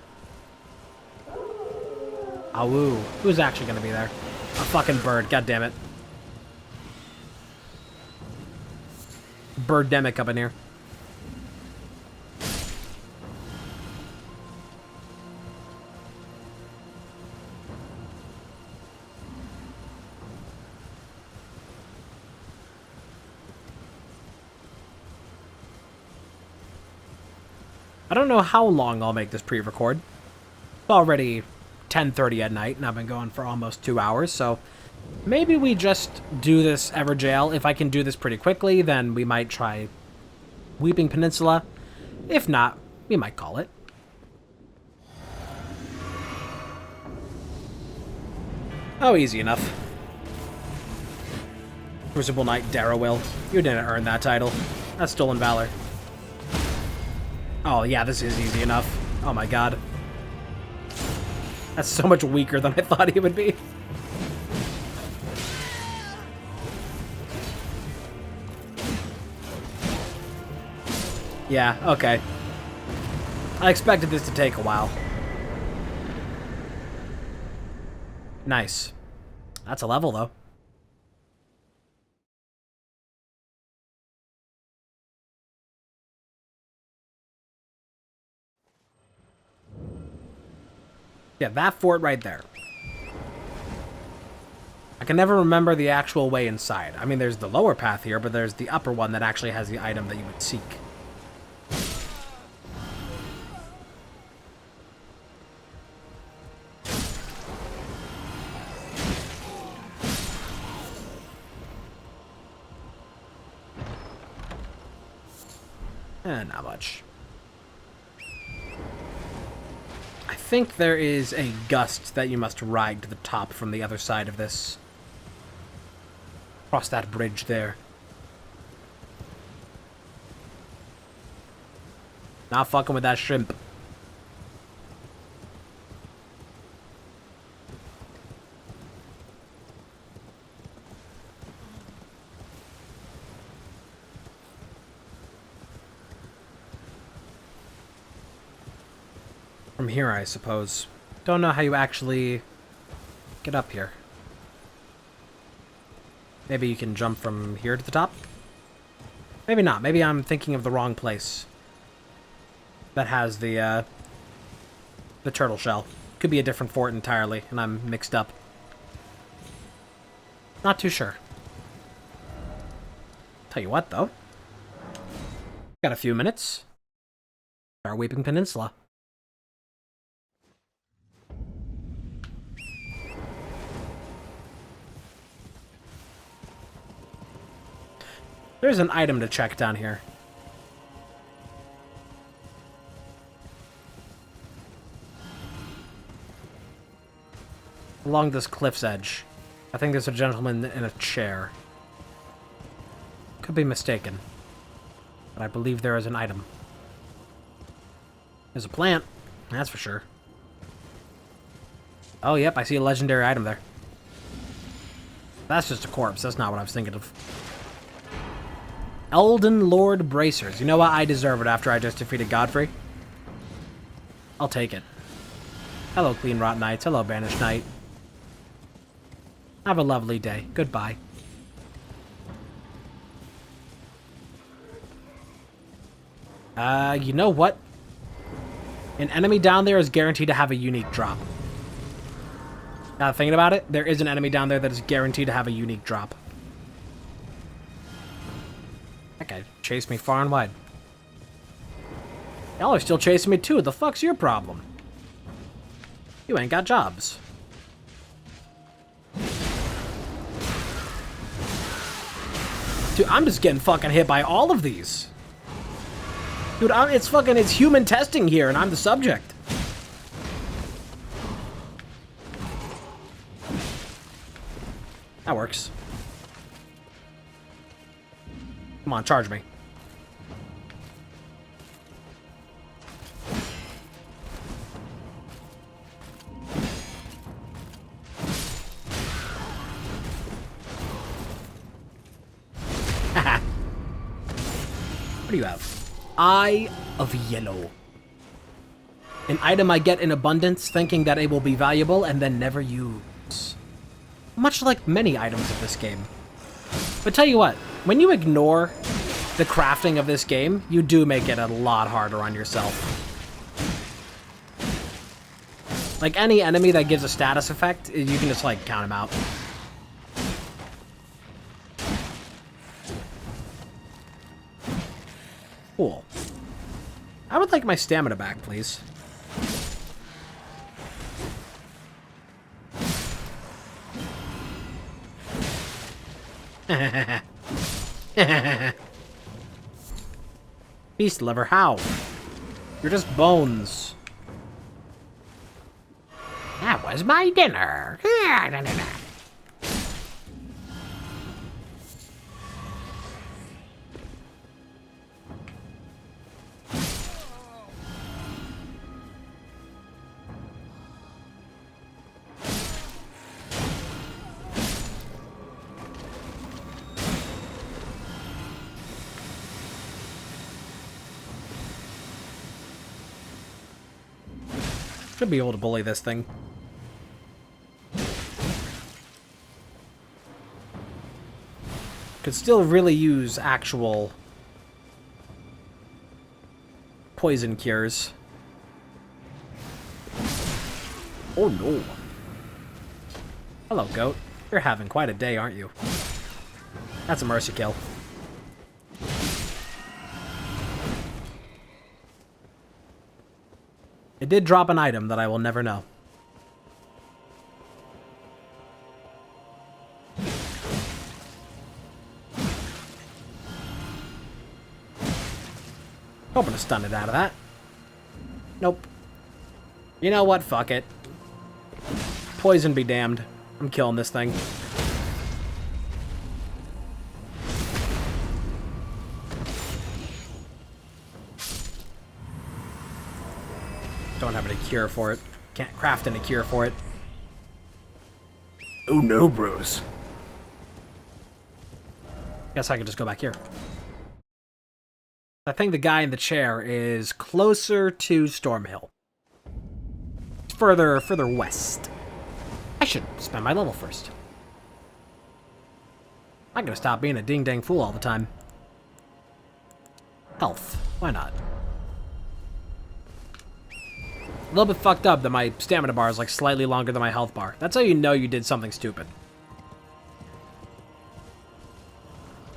Speaker 1: Awoo. Who's actually going to be there? A fucking bird. God damn it. Birdemic up in here. I don't know how long I'll make this pre-record. It's already 10:30 at night, and I've been going for almost 2 hours, so maybe we just do this Everjail. If I can do this pretty quickly, then we might try Weeping Peninsula. If not, we might call it. Oh, easy enough. Crucible Knight Darrowwill. You didn't earn that title. That's Stolen Valor. Oh, yeah, this is easy enough. Oh my god. That's so much weaker than I thought he would be. Yeah, okay. I expected this to take a while. Nice. That's a level, though. Yeah, that fort right there. I can never remember the actual way inside. I mean, there's the lower path here, but there's the upper one that actually has the item that you would seek. Not much. I think there is a gust that you must ride to the top from the other side of this. Cross that bridge there. Not fucking with that shrimp. From here, I suppose. Don't know how you actually get up here. Maybe you can jump from here to the top? Maybe not. Maybe I'm thinking of the wrong place. That has the turtle shell. Could be a different fort entirely, and I'm mixed up. Not too sure. Tell you what, though. Got a few minutes. Our Weeping Peninsula. There's an item to check down here. Along this cliff's edge. I think there's a gentleman in a chair. Could be mistaken. But I believe there is an item. There's a plant, that's for sure. Oh, yep, I see a legendary item there. That's just a corpse, that's not what I was thinking of. Elden Lord Bracers. You know what? I deserve it after I just defeated Godfrey. I'll take it. Hello, Clean Rot Knights. Hello, Banished Knight. Have a lovely day. Goodbye. You know what? An enemy down there is guaranteed to have a unique drop. Now, thinking about it, there is an enemy down there that is guaranteed to have a unique drop. That guy chased me far and wide. Y'all are still chasing me too. The fuck's your problem? You ain't got jobs. Dude, I'm just getting fucking hit by all of these. Dude, it's human testing here, and I'm the subject. That works. Come on, charge me. What do you have? Eye of Yellow. An item I get in abundance, thinking that it will be valuable, and then never use. Much like many items of this game. But tell you what, when you ignore the crafting of this game, you do make it a lot harder on yourself. Like, any enemy that gives a status effect, you can just, like, count him out. Cool. I would like my stamina back, please. Beast liver, how? You're just bones. That was my dinner. Should be able to bully this thing. Could still really use actual poison cures. Oh no. Hello, goat. You're having quite a day, aren't you? That's a mercy kill. It did drop an item that I will never know. Hoping to stun it out of that. Nope. You know what? Fuck it. Poison be damned. I'm killing this thing. Don't have any cure for it. Can't craft any cure for it. Oh no, bros. Guess I could just go back here. I think the guy in the chair is closer to Stormhill. It's further west. I should spend my level first. I'm gonna stop being a ding-dang fool all the time. Health. Why not? A little bit fucked up that my stamina bar is like slightly longer than my health bar. That's how you know you did something stupid.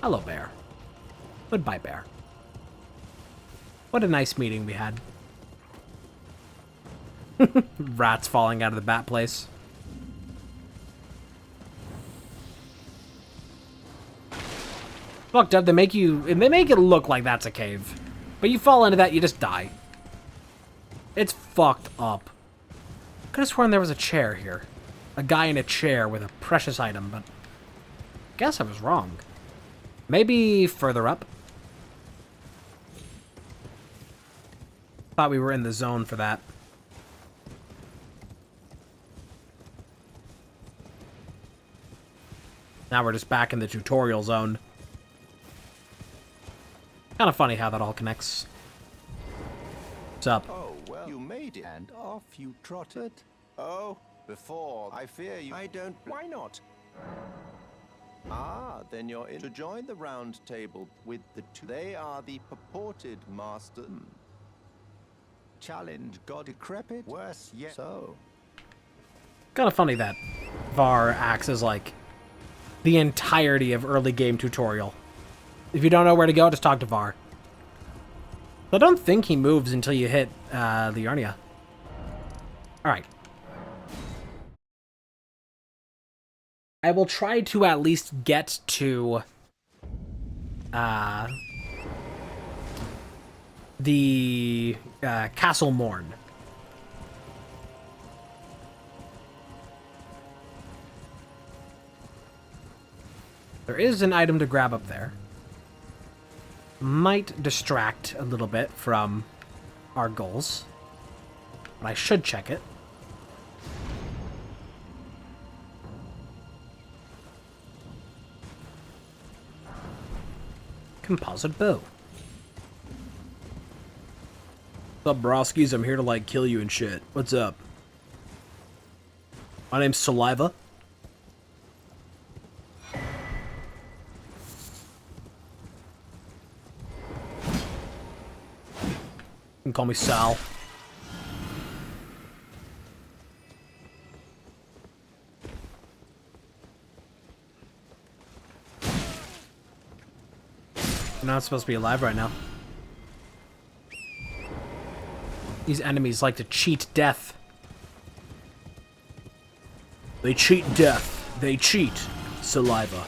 Speaker 1: Hello, bear. Goodbye, bear. What a nice meeting we had. Rats falling out of the bat place. Fucked up. They make it look like that's a cave, but you fall into that, you just die. It's fucked up. Could have sworn there was a chair here, a guy in a chair with a precious item, but guess I was wrong. Maybe further up. Thought we were in the zone for that. Now we're just back in the tutorial zone. Kind of funny how that all connects. What's up?
Speaker 6: Oh, well, you made it, and off you trotted. Oh, before I fear you, I don't. Why not? Ah, then you're in to join the round table with the two. They are the purported master. Challenge God decrepit. Worse yet. So.
Speaker 1: Kind of funny that Var acts as like the entirety of early game tutorial. If you don't know where to go, just talk to Var. I don't think he moves until you hit Liurnia. Alright. I will try to at least get to the Castle Morn. There is an item to grab up there. Might distract a little bit from our goals, but I should check it. Composite bow. What's up, broskies? I'm here to, like, kill you and shit. What's up? My name's Saliva. You can call me Sal. You're not supposed to be alive right now. These enemies like to cheat death. They cheat death. They cheat saliva.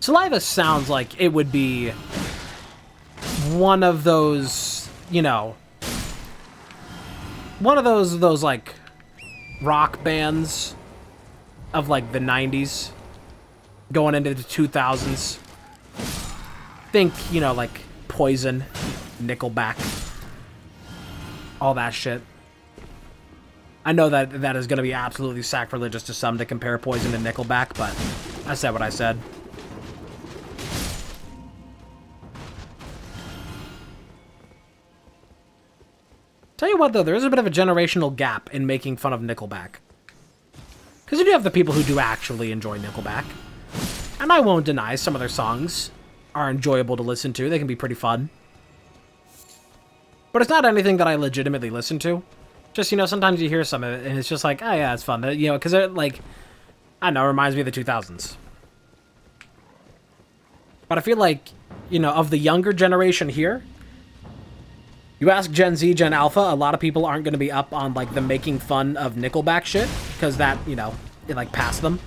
Speaker 1: Saliva sounds like it would be one of those, you know, one of those like rock bands of like the 90s going into the 2000s. Think, you know, like Poison, Nickelback, all that shit. I know that that is going to be absolutely sacrilegious to some to compare Poison to Nickelback, but I said what I said. Tell you what, though, there is a bit of a generational gap in making fun of Nickelback. Because you do have the people who do actually enjoy Nickelback. And I won't deny some of their songs are enjoyable to listen to. They can be pretty fun. But it's not anything that I legitimately listen to. Just, you know, sometimes you hear some of it, and it's just like, oh yeah, it's fun. You know, because it, like, I don't know, it reminds me of the 2000s. But I feel like, you know, of the younger generation here, you ask Gen Z, Gen Alpha, a lot of people aren't going to be up on, like, the making fun of Nickelback shit, because that, you know, it, like, passed them.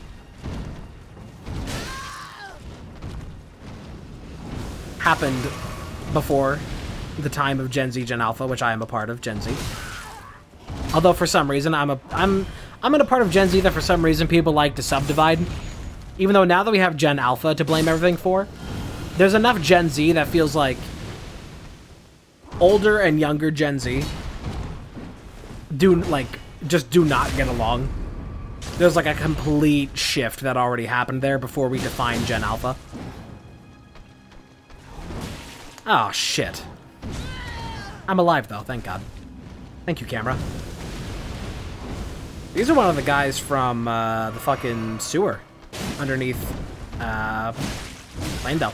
Speaker 1: Happened before the time of Gen Z, Gen Alpha, which I am a part of, Gen Z. Although for some reason I'm in a part of Gen Z that for some reason people like to subdivide. Even though now that we have Gen Alpha to blame everything for, there's enough Gen Z that feels like older and younger Gen Z just do not get along. There's like a complete shift that already happened there before we define Gen Alpha. Oh, shit. I'm alive, though, thank God. Thank you, camera. These are one of the guys from the fucking sewer underneath Landell.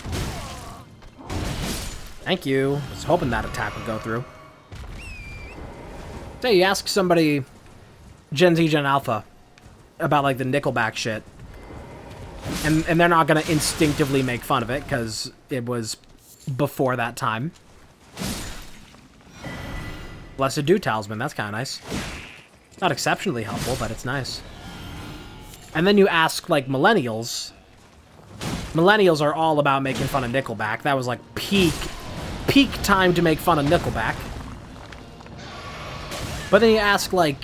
Speaker 1: Thank you. I was hoping that attack would go through. So you ask somebody, Gen Z, Gen Alpha, about, like, the Nickelback shit, and they're not gonna instinctively make fun of it, because it was before that time. Blessed Dew Talisman, that's kind of nice. Not exceptionally helpful, but it's nice. And then you ask, like, millennials. Millennials are all about making fun of Nickelback. That was, like, peak time to make fun of Nickelback. But then you ask, like,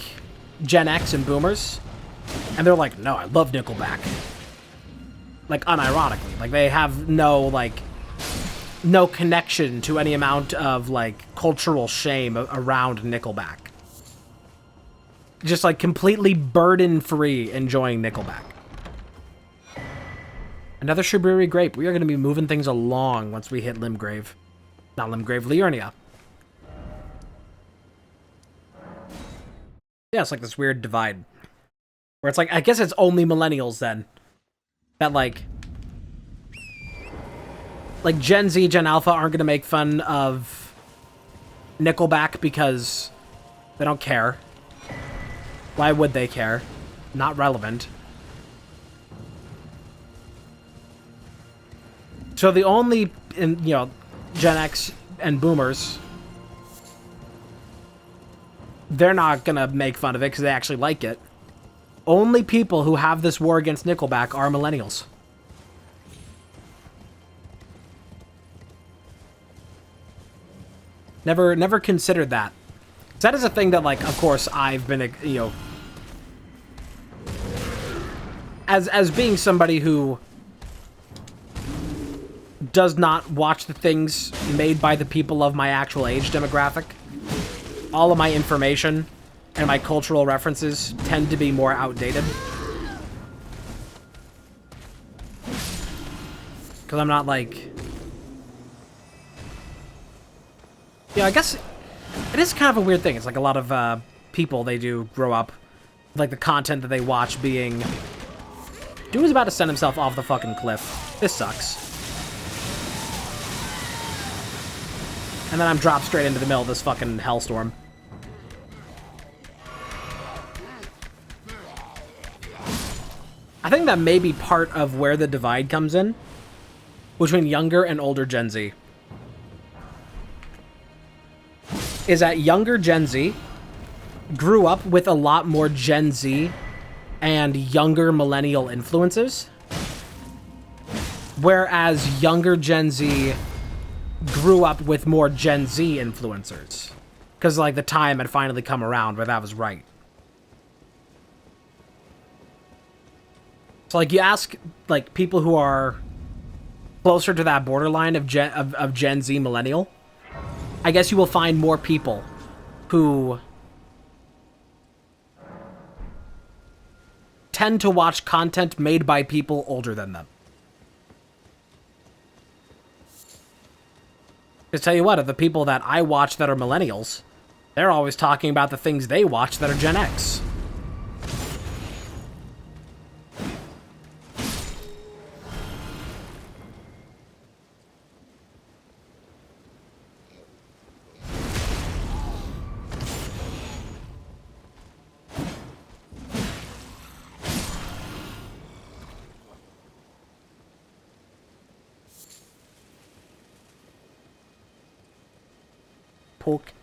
Speaker 1: Gen X and Boomers, and they're like, no, I love Nickelback. Like, unironically. Like, they have no connection to any amount of, like, cultural shame around Nickelback. Just, like, completely burden-free enjoying Nickelback. Another Shibriri grape. We are going to be moving things along once we hit Limgrave. Not Limgrave, Liurnia. Yeah, it's like this weird divide. Where it's like, I guess it's only millennials then. That, like Gen Z, Gen Alpha aren't going to make fun of Nickelback because they don't care. Why would they care? Not relevant. So the only, you know, Gen X and Boomers, they're not going to make fun of it because they actually like it. Only people who have this war against Nickelback are millennials. Never considered that. That is a thing that, like, of course, I've been, you know, as being somebody who does not watch the things made by the people of my actual age demographic. All of my information and my cultural references tend to be more outdated. Because I'm not, like... Yeah, I guess it is kind of a weird thing. It's like a lot of people, they do grow up, like the content that they watch being... Dude is about to send himself off the fucking cliff. This sucks. And then I'm dropped straight into the middle of this fucking hellstorm. I think that may be part of where the divide comes in between younger and older Gen Z. Is that younger Gen Z grew up with a lot more Gen Z and younger millennial influences, whereas younger Gen Z grew up with more Gen Z influencers. Because, like, the time had finally come around where that was right. So, like, you ask, like, people who are closer to that borderline of Gen Z millennial, I guess you will find more people who tend to watch content made by people older than them. Because tell you what, of the people that I watch that are millennials, they're always talking about the things they watch that are Gen X. poke.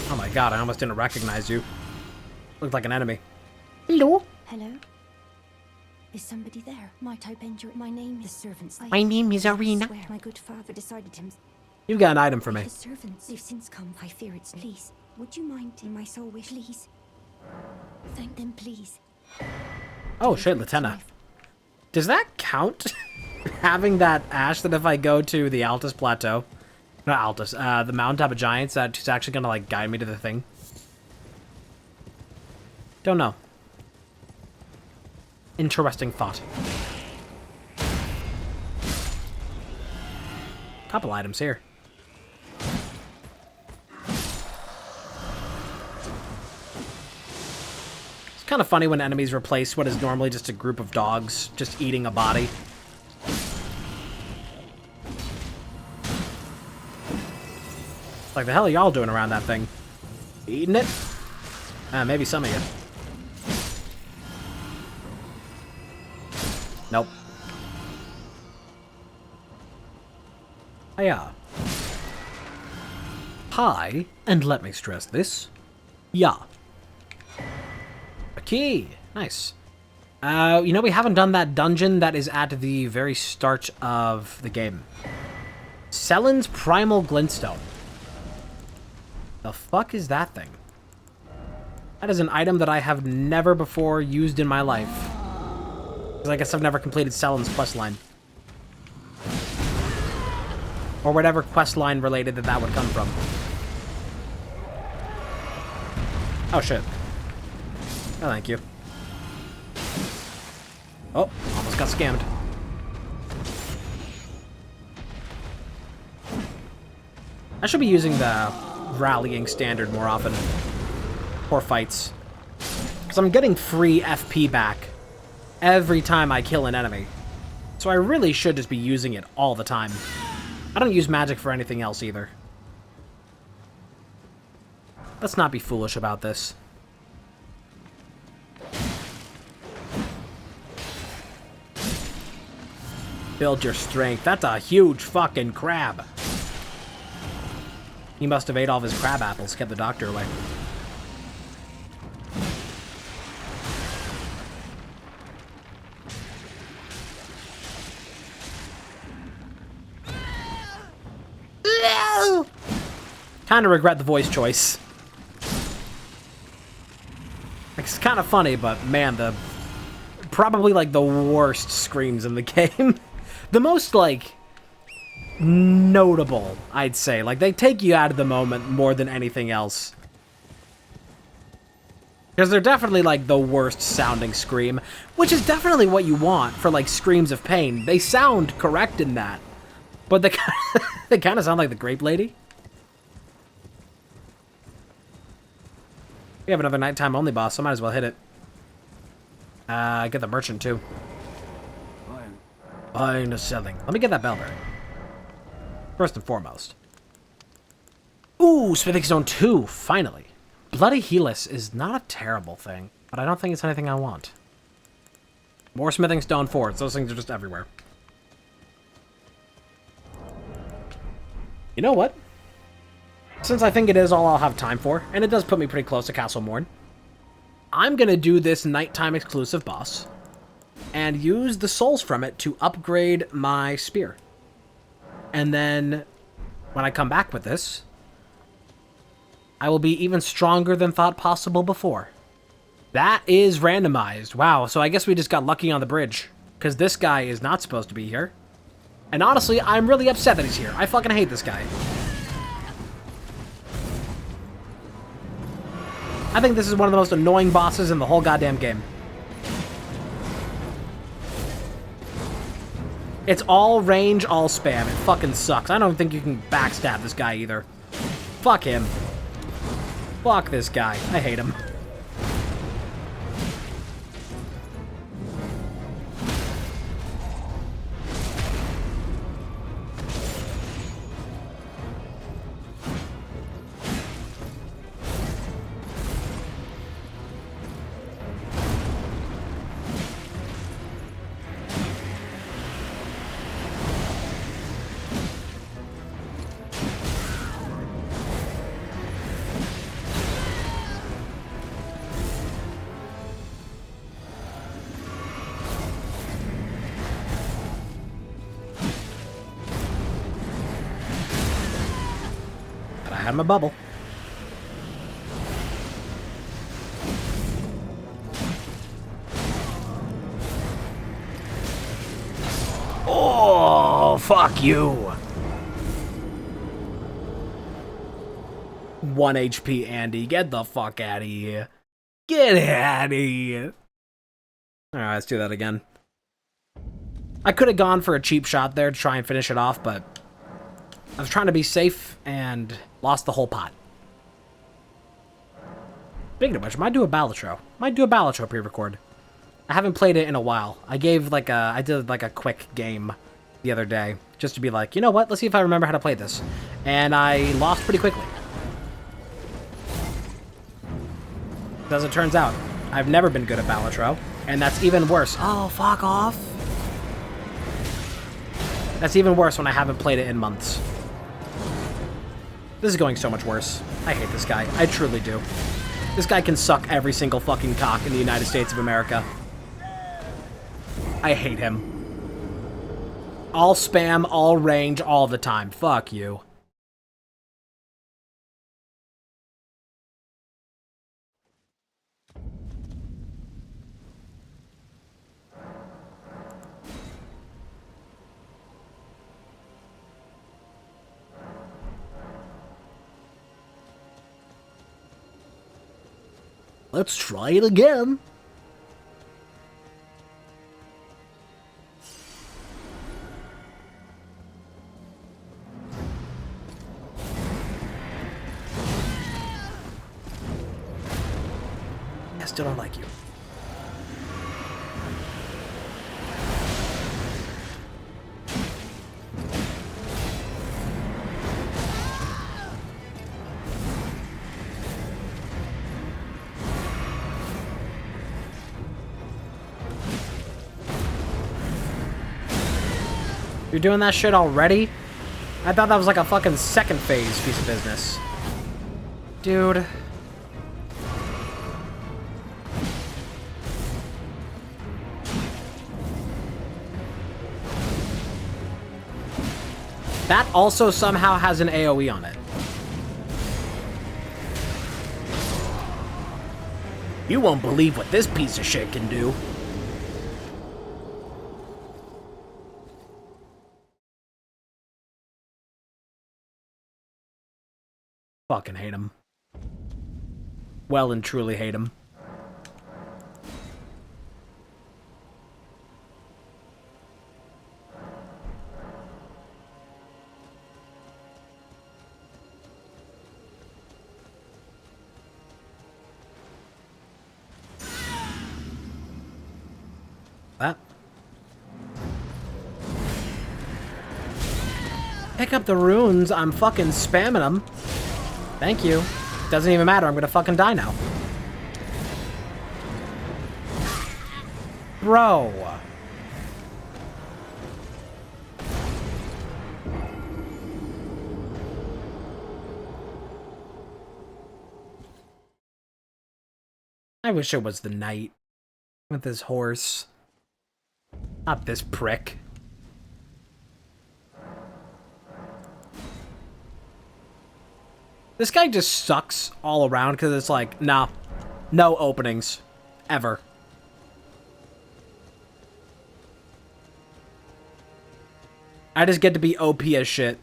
Speaker 1: Oh my god, I almost didn't recognize you. Looked like an enemy. Hello?
Speaker 7: Hello? Is somebody there? Might I bend your... My name is servants.
Speaker 1: My name is Arena.
Speaker 7: I swear my good father decided him...
Speaker 1: You've got an item for me.
Speaker 7: The servants, they've since come. I fear it's... Please, would you mind in my soul wish? Please. Thank them, please.
Speaker 1: Oh shit, Latenna. Does that count? Having that ash that if I go to the Altus Plateau... Not Altus, the Mountaintop of Giants, that it's actually gonna, like, guide me to the thing? Don't know. Interesting thought. Couple items here. It's kind of funny when enemies replace what is normally just a group of dogs just eating a body. Like, the hell are y'all doing around that thing? Eating it? Maybe some of you. Nope. Hiya. Hi, and let me stress this. Yeah. A key. Nice. You know, we haven't done that dungeon that is at the very start of the game. Selen's Primal Glintstone. The fuck is that thing? That is an item that I have never before used in my life. Because I guess I've never completed Selen's questline. Or whatever questline related that would come from. Oh shit. Oh, thank you. Oh, almost got scammed. I should be using the rallying standard more often for fights. Because I'm getting free FP back every time I kill an enemy. So I really should just be using it all the time. I don't use magic for anything else either. Let's not be foolish about this. Build your strength. That's a huge fucking crab. He must have ate all of his crab apples, kept the doctor away. Kind of regret the voice choice. It's kind of funny, but man, probably like the worst screams in the game. The most like notable, I'd say. Like they take you out of the moment more than anything else. Because they're definitely like the worst sounding scream, which is definitely what you want for like screams of pain. They sound correct in that. But they kind of sound like the Grape Lady. We have another nighttime only boss, so I might as well hit it. Get the merchant too. Buying or selling. Let me get that bellberry. First and foremost. Ooh, Smithing Stone 2, finally. Bloody Helix is not a terrible thing, but I don't think it's anything I want. More Smithing Stone 4s, those things are just everywhere. You know what? Since I think it is all I'll have time for, and it does put me pretty close to Castle Morn, I'm gonna do this nighttime exclusive boss, and use the souls from it to upgrade my spear. And then, when I come back with this, I will be even stronger than thought possible before. That is randomized. Wow, so I guess we just got lucky on the bridge, because this guy is not supposed to be here. And honestly, I'm really upset that he's here. I fucking hate this guy. I think this is one of the most annoying bosses in the whole goddamn game. It's all range, all spam. It fucking sucks. I don't think you can backstab this guy either. Fuck him. Fuck this guy. I hate him. out of my bubble. Oh, fuck you. 1 HP, Andy. Get the fuck out of here. Get out of here. Alright, let's do that again. I could have gone for a cheap shot there to try and finish it off, but I was trying to be safe and lost the whole pot. Speaking of which, I might do a Balatro. Pre-record. I haven't played it in a while. I did like a quick game the other day, just to be like, you know what, let's see if I remember how to play this. And I lost pretty quickly. As it turns out, I've never been good at Balatro, and that's even worse. Oh, fuck off. That's even worse when I haven't played it in months. This is going so much worse. I hate this guy. I truly do. This guy can suck every single fucking cock in the United States of America. I hate him. All spam, all range, all the time. Fuck you. Let's try it again. I still don't like you. You're doing that shit already? I thought that was like a fucking second phase piece of business. Dude. That also somehow has an AoE on it. You won't believe what this piece of shit can do. Fucking hate him. Well and truly hate him. That. Pick up the runes. I'm fucking spamming them. Thank you. Doesn't even matter. I'm gonna fucking die now. Bro. I wish it was the knight with his horse. Not this prick. This guy just sucks all around because it's like, nah, no openings. Ever. I just get to be OP as shit.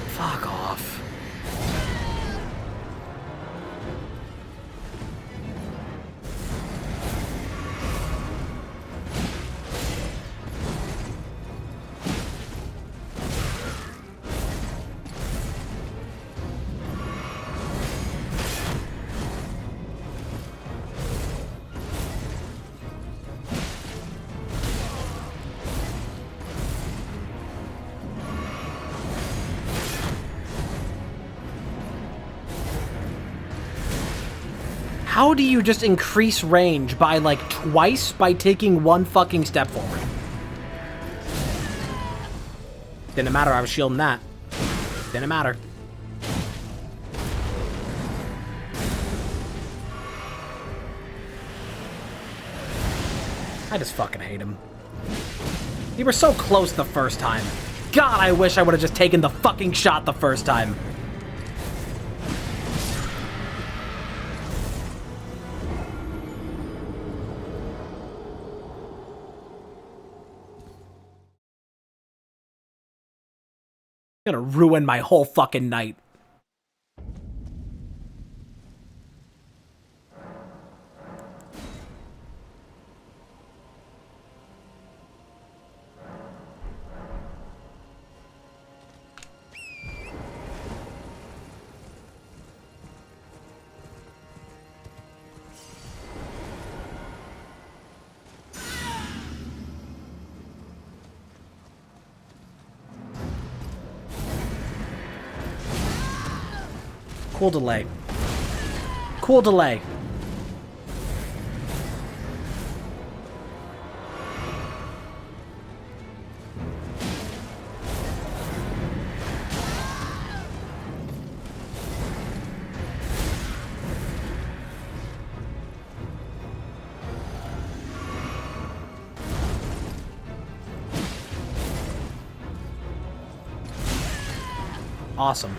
Speaker 1: Fuck off. How do you just increase range by like twice by taking one fucking step forward? Didn't matter, I was shielding that. Didn't matter. I just fucking hate him. You were so close the first time. God, I wish I would have just taken the fucking shot the first time. Gonna ruin my whole fucking night. Cool delay. Cool delay. Awesome.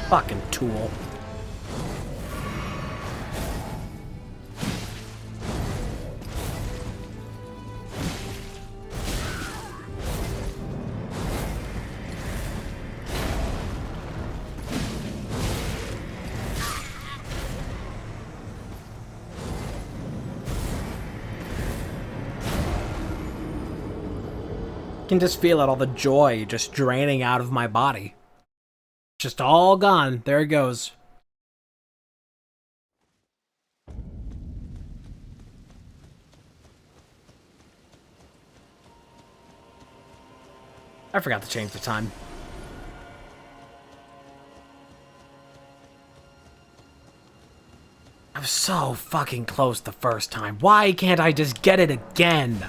Speaker 1: Fucking tool. Can just feel it, all the joy just draining out of my body. Just all gone. There it goes. I forgot to change the time. I was so fucking close the first time. Why can't I just get it again?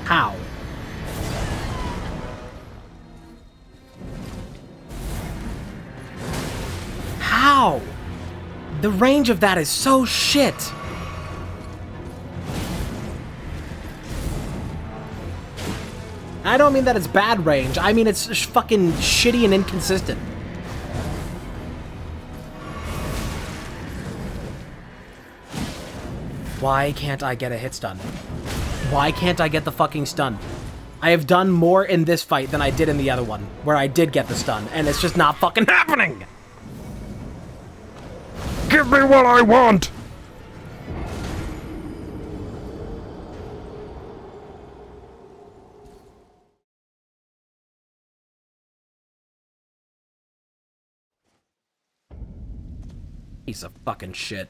Speaker 1: How? How? The range of that is so shit. I don't mean that it's bad range. I mean it's fucking shitty and inconsistent. Why can't I get a hit stun? Why can't I get the fucking stun? I have done more in this fight than I did in the other one, where I did get the stun, and it's just not fucking happening! Give me what I want! Piece of fucking shit.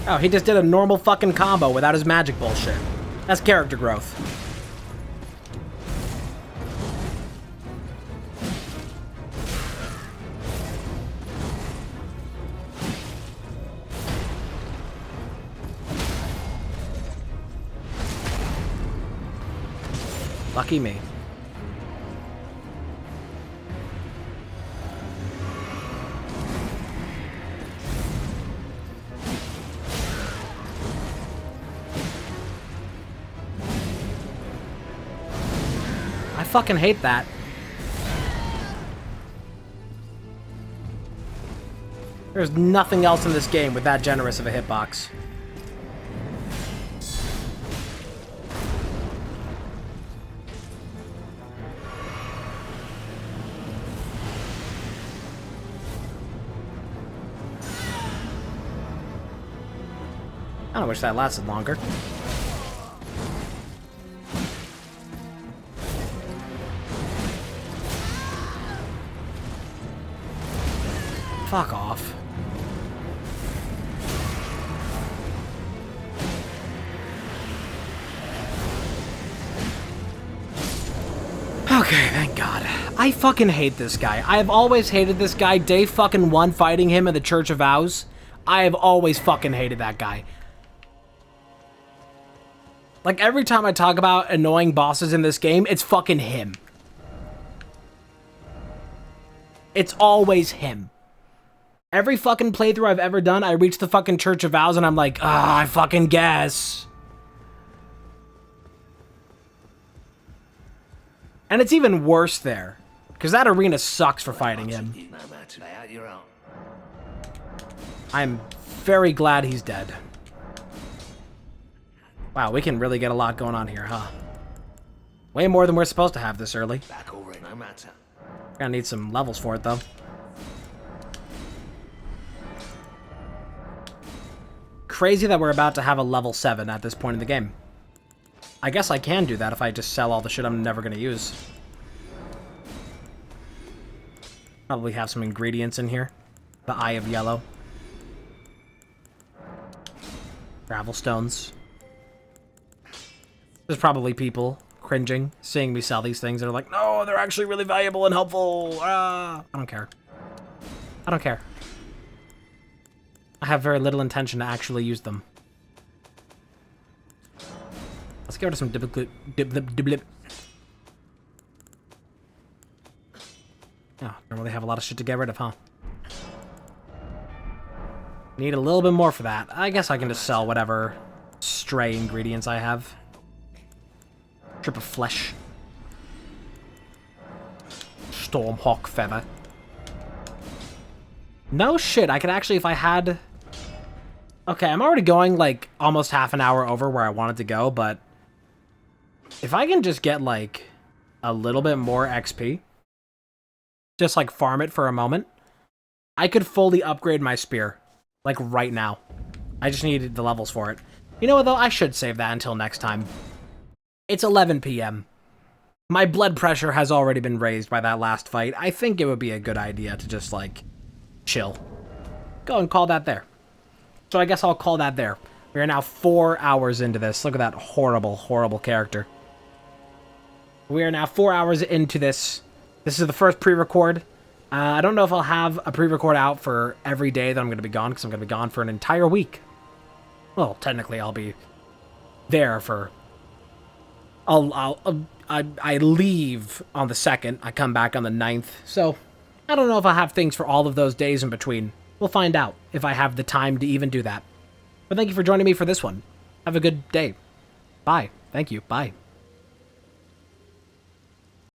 Speaker 1: Oh, he just did a normal fucking combo without his magic bullshit. That's character growth. Lucky me. I fucking hate that. There's nothing else in this game with that generous of a hitbox. I don't wish that lasted longer. Fuck off. Okay, thank God. I fucking hate this guy. I have always hated this guy. Day fucking 1 fighting him in the Church of Vows. I have always fucking hated that guy. Like, every time I talk about annoying bosses in this game, it's fucking him. It's always him. Every fucking playthrough I've ever done, I reach the fucking Church of Vows and I'm like, ah, I fucking guess. And it's even worse there, because that arena sucks for fighting him. I'm very glad he's dead. Wow, we can really get a lot going on here, huh? Way more than we're supposed to have this early. Gonna need some levels for it, though. Crazy that we're about to have a level 7 at this point in the game. I guess I can do that if I just sell all the shit I'm never gonna use. Probably have some ingredients in here. The Eye of Yellow. Gravel stones. There's probably people cringing, seeing me sell these things that are like, no, they're actually really valuable and helpful. I don't care. I don't care. I have very little intention to actually use them. Let's get rid of some dip. Oh, don't really have a lot of shit to get rid of, huh? Need a little bit more for that. I guess I can just sell whatever stray ingredients I have. Strip of flesh. Stormhawk feather. No shit, I could actually, if I had... Okay, I'm already going, like, almost half an hour over where I wanted to go, but... If I can just get, like, a little bit more XP... Just, like, farm it for a moment... I could fully upgrade my spear. Like, right now. I just needed the levels for it. You know what, though? I should save that until next time. It's 11 p.m. My blood pressure has already been raised by that last fight. I think it would be a good idea to just, like, chill. Go and call that there. So I guess I'll call that there. We are now 4 hours into this. Look at that horrible, horrible character. We are now 4 hours into this. This is the first pre-record. I don't know if I'll have a pre-record out for every day that I'm going to be gone, because I'm going to be gone for an entire week. Well, technically I'll be there for... I leave on the 2nd. I come back on the 9th. So, I don't know if I'll have things for all of those days in between. We'll find out if I have the time to even do that. But thank you for joining me for this one. Have a good day. Bye. Thank you. Bye.